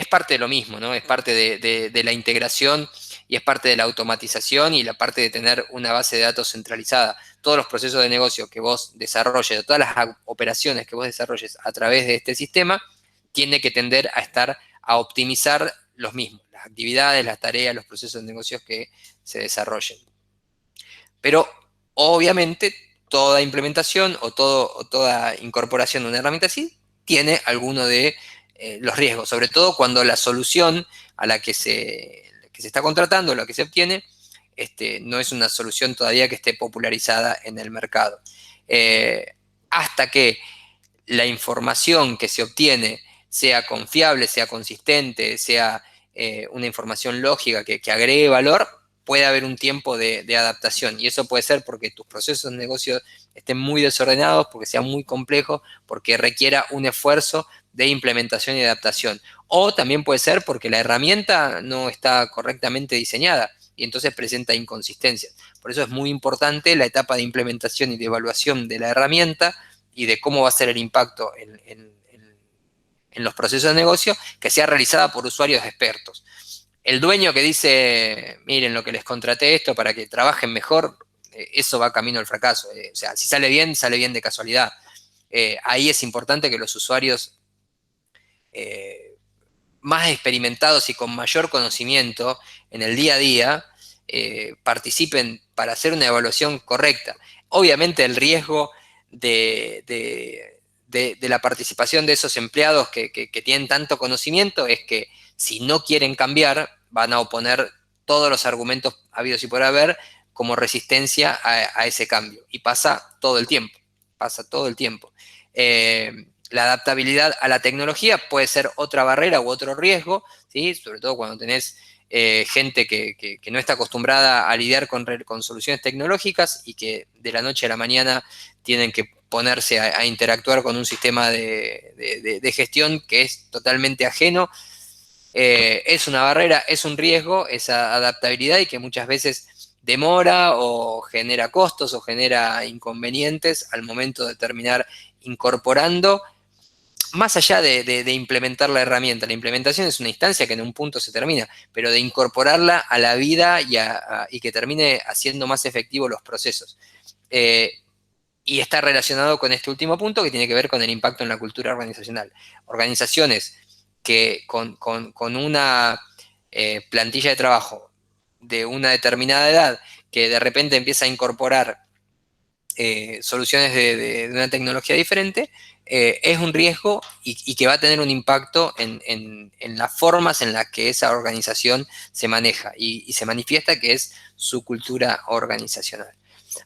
parte de lo mismo, ¿no? Es parte de la integración y es parte de la automatización y la parte de tener una base de datos centralizada. Todos los procesos de negocio que vos desarrolles, todas las operaciones que vos desarrolles a través de este sistema, tiene que tender a optimizar los mismos, las actividades, las tareas, los procesos de negocios que se desarrollen. Pero, obviamente, toda implementación o toda incorporación de una herramienta así tiene alguno de los riesgos, sobre todo cuando la solución a la que se está contratando, la que se obtiene, no es una solución todavía que esté popularizada en el mercado. Hasta que la información que se obtiene sea confiable, sea consistente, sea una información lógica que agregue valor, puede haber un tiempo de adaptación. Y eso puede ser porque tus procesos de negocio estén muy desordenados, porque sean muy complejos, porque requiera un esfuerzo de implementación y adaptación. O también puede ser porque la herramienta no está correctamente diseñada y entonces presenta inconsistencias. Por eso es muy importante la etapa de implementación y de evaluación de la herramienta y de cómo va a ser el impacto en los procesos de negocio, que sea realizada por usuarios expertos. El dueño que dice, miren lo que les contraté esto para que trabajen mejor, eso va camino al fracaso. O sea, si sale bien de casualidad. Ahí es importante que los usuarios más experimentados y con mayor conocimiento en el día a día participen para hacer una evaluación correcta. Obviamente el riesgo de la participación de esos empleados que tienen tanto conocimiento es que si no quieren cambiar, van a oponer todos los argumentos habidos y por haber como resistencia a ese cambio. Y pasa todo el tiempo. La adaptabilidad a la tecnología puede ser otra barrera u otro riesgo, ¿sí? Sobre todo cuando tenés gente que no está acostumbrada a lidiar con soluciones tecnológicas y que de la noche a la mañana tienen que ponerse a interactuar con un sistema de gestión que es totalmente ajeno. Es una barrera, es un riesgo, esa adaptabilidad y que muchas veces demora o genera costos o genera inconvenientes al momento de terminar incorporando, más allá de implementar la herramienta. La implementación es una instancia que en un punto se termina, pero de incorporarla a la vida y que termine haciendo más efectivos los procesos. Y está relacionado con este último punto que tiene que ver con el impacto en la cultura organizacional. Organizaciones que con una plantilla de trabajo de una determinada edad que de repente empieza a incorporar soluciones de una tecnología diferente, es un riesgo y que va a tener un impacto en las formas en las que esa organización se maneja y se manifiesta, que es su cultura organizacional.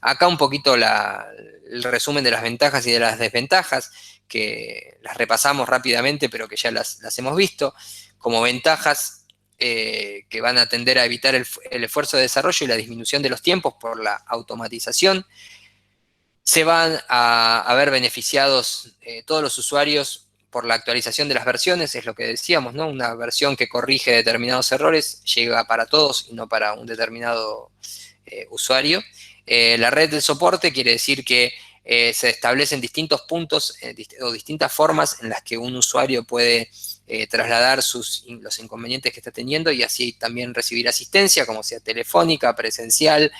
Acá un poquito el resumen de las ventajas y de las desventajas, que las repasamos rápidamente, pero que ya las hemos visto. Como ventajas que van a tender a evitar el esfuerzo de desarrollo y la disminución de los tiempos por la automatización. Se van a ver beneficiados todos los usuarios por la actualización de las versiones, es lo que decíamos, ¿no? Una versión que corrige determinados errores llega para todos y no para un determinado usuario. La red de soporte quiere decir que se establecen distintos puntos o distintas formas en las que un usuario puede trasladar los inconvenientes que está teniendo y así también recibir asistencia, como sea telefónica, presencial,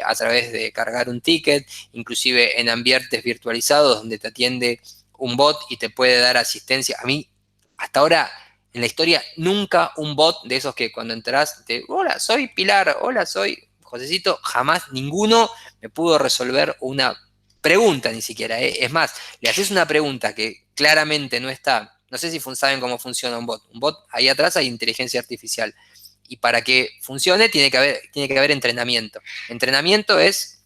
a través de cargar un ticket, inclusive en ambientes virtualizados donde te atiende un bot y te puede dar asistencia. A mí, hasta ahora, en la historia, nunca un bot de esos que cuando entras, hola, soy Pilar, hola, soy Josecito, jamás ninguno me pudo resolver una pregunta ni siquiera. Es más, le haces una pregunta que claramente no está. No sé si saben cómo funciona un bot. Un bot, ahí atrás hay inteligencia artificial. Y para que funcione tiene que haber entrenamiento. Entrenamiento es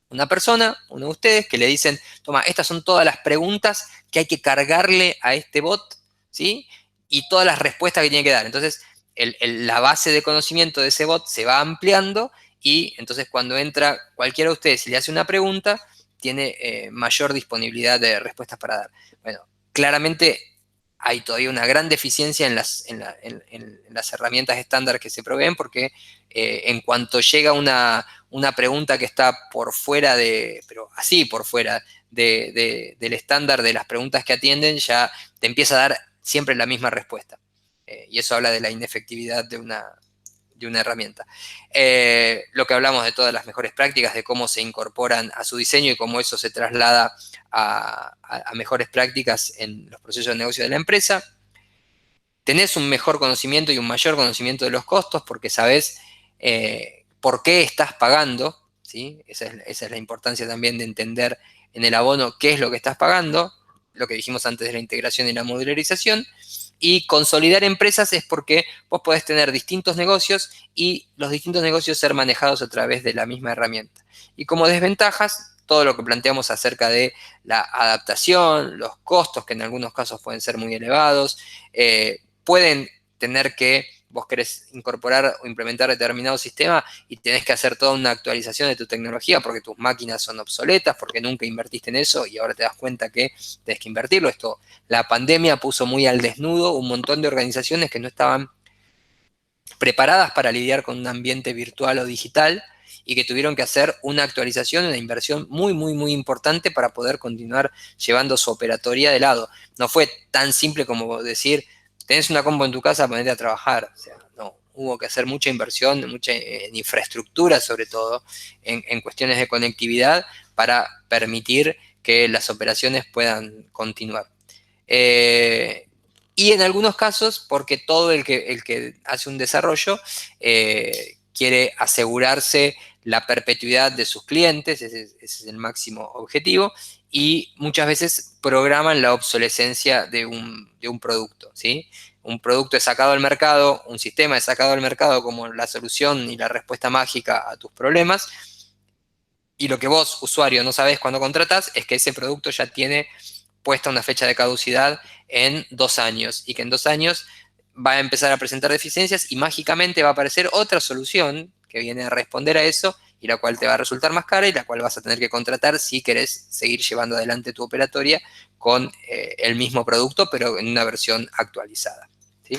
una persona, uno de ustedes, que le dicen, toma, estas son todas las preguntas que hay que cargarle a este bot, ¿sí? Y todas las respuestas que tiene que dar. Entonces, la base de conocimiento de ese bot se va ampliando y entonces cuando entra cualquiera de ustedes y le hace una pregunta, tiene mayor disponibilidad de respuestas para dar. Bueno, claramente hay todavía una gran deficiencia en las herramientas estándar que se proveen, porque en cuanto llega una pregunta que está por fuera pero así por fuera del estándar de las preguntas que atienden, ya te empieza a dar siempre la misma respuesta. Y eso habla de la inefectividad de una herramienta. Lo que hablamos de todas las mejores prácticas, de cómo se incorporan a su diseño y cómo eso se traslada a mejores prácticas en los procesos de negocio de la empresa. Tenés un mejor conocimiento y un mayor conocimiento de los costos porque sabés por qué estás pagando, ¿sí? Esa es la importancia también de entender en el abono qué es lo que estás pagando, lo que dijimos antes de la integración y la modularización. Y consolidar empresas es porque vos podés tener distintos negocios y los distintos negocios ser manejados a través de la misma herramienta. Y como desventajas, todo lo que planteamos acerca de la adaptación, los costos, que en algunos casos pueden ser muy elevados, pueden tener que, vos querés incorporar o implementar determinado sistema y tenés que hacer toda una actualización de tu tecnología porque tus máquinas son obsoletas, porque nunca invertiste en eso y ahora te das cuenta que tenés que invertirlo. La pandemia puso muy al desnudo un montón de organizaciones que no estaban preparadas para lidiar con un ambiente virtual o digital y que tuvieron que hacer una actualización, una inversión muy, muy, muy importante para poder continuar llevando su operatoria de lado. No fue tan simple como decir, tenés una compu en tu casa, ponete a trabajar. O sea, no, hubo que hacer mucha inversión, en infraestructura sobre todo, en cuestiones de conectividad para permitir que las operaciones puedan continuar. Y en algunos casos, porque todo el que hace un desarrollo quiere asegurarse la perpetuidad de sus clientes, ese es el máximo objetivo, y muchas veces programan la obsolescencia de un producto, ¿sí? Un producto es sacado al mercado, un sistema es sacado al mercado como la solución y la respuesta mágica a tus problemas, y lo que vos, usuario, no sabés cuando contratás es que ese producto ya tiene puesta una fecha de caducidad en 2 años, y que en 2 años va a empezar a presentar deficiencias y mágicamente va a aparecer otra solución que viene a responder a eso y la cual te va a resultar más cara y la cual vas a tener que contratar si querés seguir llevando adelante tu operatoria con el mismo producto, pero en una versión actualizada, ¿sí?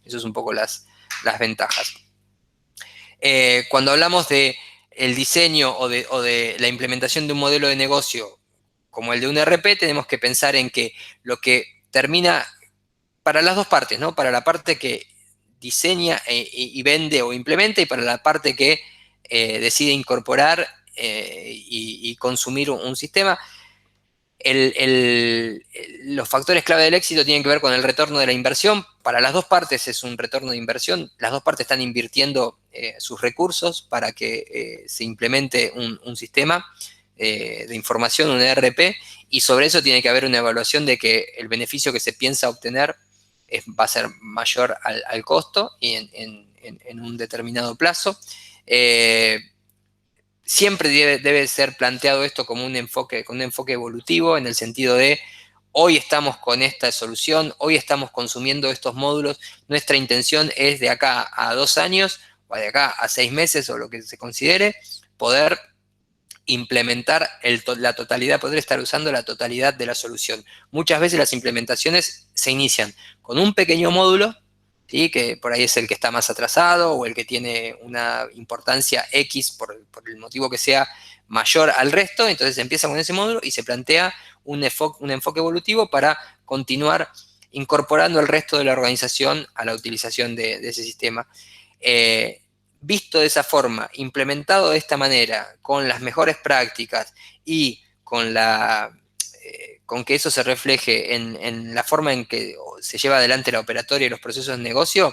Eso es un poco las ventajas. Cuando hablamos de el diseño o de la implementación de un modelo de negocio como el de un ERP, tenemos que pensar en que lo que termina, para las dos partes, ¿no? Para la parte que diseña y vende o implementa, y para la parte que decide incorporar y consumir un sistema, los factores clave del éxito tienen que ver con el retorno de la inversión. Para las dos partes es un retorno de inversión. Las dos partes están invirtiendo sus recursos para que se implemente un sistema de información, un ERP, y sobre eso tiene que haber una evaluación de que el beneficio que se piensa obtener va a ser mayor al costo y en un determinado plazo. Siempre debe ser planteado esto como con un enfoque evolutivo, en el sentido de hoy estamos con esta solución, hoy estamos consumiendo estos módulos, nuestra intención es de acá a 2 años, o de acá a 6 meses, o lo que se considere, poder implementar la totalidad, poder estar usando la totalidad de la solución. Muchas veces las implementaciones se inician con un pequeño módulo, ¿sí? Que por ahí es el que está más atrasado o el que tiene una importancia X por el motivo que sea mayor al resto. Entonces se empieza con ese módulo y se plantea un enfoque evolutivo para continuar incorporando al resto de la organización a la utilización de ese sistema. Visto de esa forma, implementado de esta manera, con las mejores prácticas y con que eso se refleje en la forma en que se lleva adelante la operatoria y los procesos de negocio,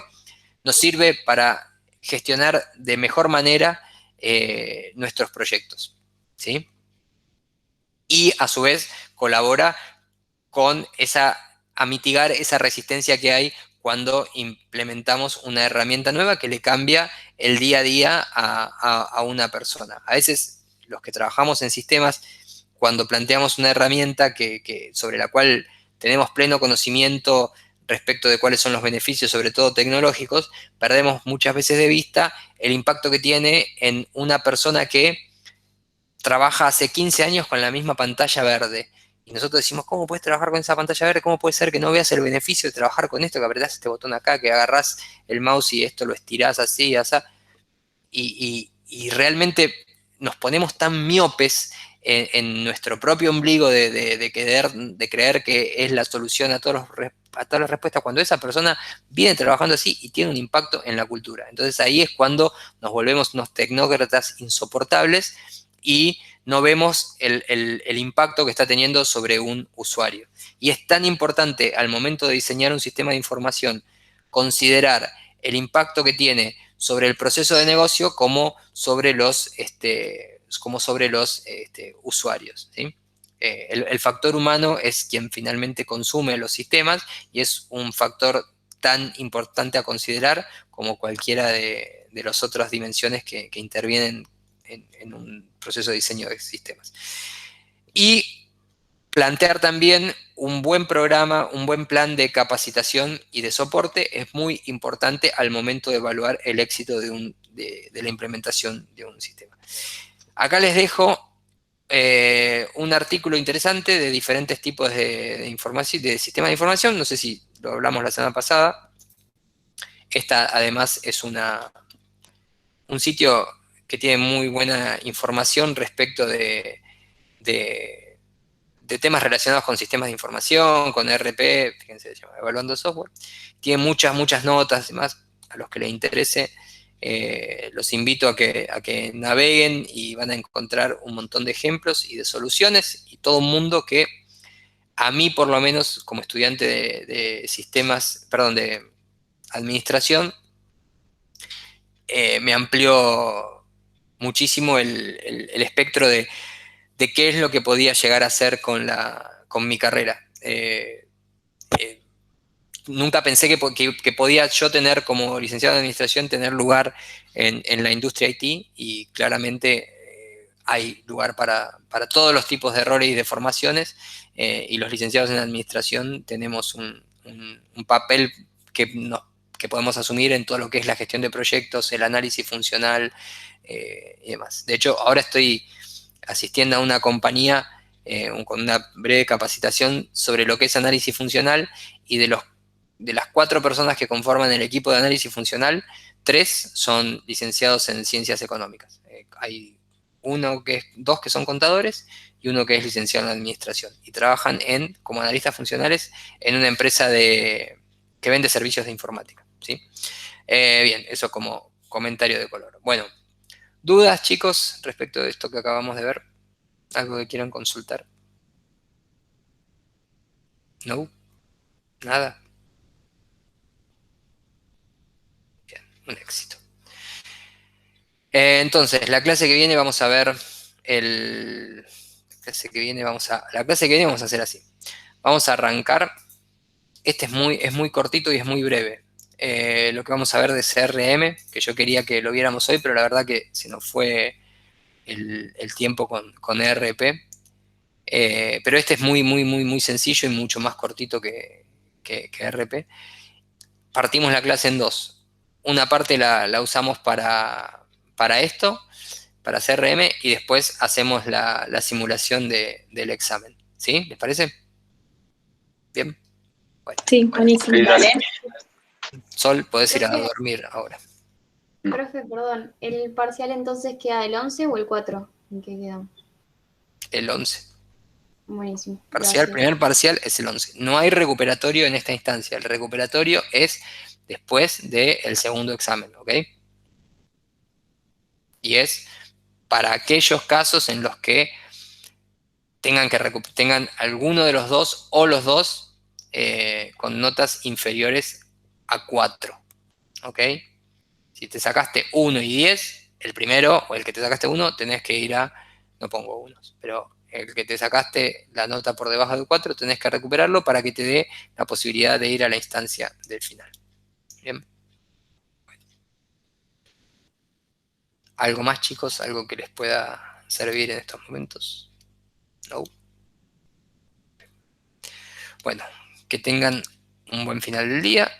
nos sirve para gestionar de mejor manera nuestros proyectos, ¿sí? Y a su vez colabora a mitigar esa resistencia que hay cuando implementamos una herramienta nueva que le cambia el día a día a una persona. A veces los que trabajamos en sistemas, cuando planteamos una herramienta sobre la cual tenemos pleno conocimiento respecto de cuáles son los beneficios, sobre todo tecnológicos, perdemos muchas veces de vista el impacto que tiene en una persona que trabaja hace 15 años con la misma pantalla verde. Y nosotros decimos, ¿cómo puedes trabajar con esa pantalla verde? ¿Cómo puede ser que no veas el beneficio de trabajar con esto? Que apretás este botón acá, que agarrás el mouse y esto lo estirás así, así. Y realmente nos ponemos tan miopes en nuestro propio ombligo de creer que es la solución a todas las respuestas, cuando esa persona viene trabajando así y tiene un impacto en la cultura. Entonces ahí es cuando nos volvemos unos tecnócratas insoportables y no vemos el impacto que está teniendo sobre un usuario. Y es tan importante al momento de diseñar un sistema de información considerar el impacto que tiene sobre el proceso de negocio como sobre los usuarios, ¿sí? El factor humano es quien finalmente consume los sistemas y es un factor tan importante a considerar como cualquiera de las otras dimensiones que intervienen en un proceso de diseño de sistemas. Y plantear también un buen programa, un buen plan de capacitación y de soporte es muy importante al momento de evaluar el éxito de la implementación de un sistema. Acá les dejo un artículo interesante de diferentes tipos de información, de sistemas de información. No sé si lo hablamos la semana pasada. Esta además es un sitio que tiene muy buena información respecto de temas relacionados con sistemas de información, con ERP, fíjense, se llama Evaluando Software. Tiene muchas notas, además, a los que les interese, los invito a que naveguen y van a encontrar un montón de ejemplos y de soluciones, y todo un mundo que a mí, por lo menos, como estudiante de administración, me amplió muchísimo el espectro de qué es lo que podía llegar a hacer con mi carrera. Nunca pensé que podía yo tener, como licenciado en administración, tener lugar en la industria IT, y claramente hay lugar para todos los tipos de roles y de formaciones, y los licenciados en administración tenemos un papel que podemos asumir en todo lo que es la gestión de proyectos, el análisis funcional y demás. De hecho, ahora estoy asistiendo a una compañía con una breve capacitación sobre lo que es análisis funcional, y de las 4 personas que conforman el equipo de análisis funcional, 3 son licenciados en ciencias económicas. Hay dos que son contadores y uno que es licenciado en administración. Y trabajan como analistas funcionales en una empresa que vende servicios de informática, ¿sí? Bien, eso como comentario de color. Bueno, ¿dudas, chicos, respecto de esto que acabamos de ver? ¿Algo que quieran consultar? ¿No? ¿Nada? Bien, un éxito. Entonces, la clase que viene vamos a ver la clase que viene vamos a hacer así. Vamos a arrancar. Este es muy cortito y es muy breve. Lo que vamos a ver de CRM, que yo quería que lo viéramos hoy, pero la verdad que se nos fue el tiempo con ERP. Pero este es muy sencillo y mucho más cortito que ERP. Partimos la clase en dos. Una parte la usamos para esto, para CRM, y después hacemos la simulación del examen. ¿Sí? ¿Les parece? ¿Bien? Bueno. Sí, buenísimo. Vale. Sol, podés ir a dormir ahora. Profe, perdón, ¿el parcial entonces queda el 11 o el 4? ¿En qué quedamos? El 11. Buenísimo. Parcial, primer parcial es el 11. No hay recuperatorio en esta instancia. El recuperatorio es después del segundo examen, ¿ok? Y es para aquellos casos en los que tengan alguno de los dos o los dos con notas inferiores a 4, ¿ok? Si te sacaste 1 y 10, el primero, o el que te sacaste 1, tenés que ir no pongo unos, pero el que te sacaste la nota por debajo de 4, tenés que recuperarlo para que te dé la posibilidad de ir a la instancia del final. Bien. Bueno. ¿Algo más, chicos? ¿Algo que les pueda servir en estos momentos? No. Bueno, que tengan un buen final del día,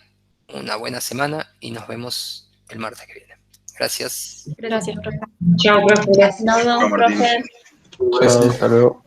una buena semana y nos vemos el martes que viene. Gracias. Gracias, profe. Chao, profe. Gracias. Nos vemos, profe. Chao, hasta luego.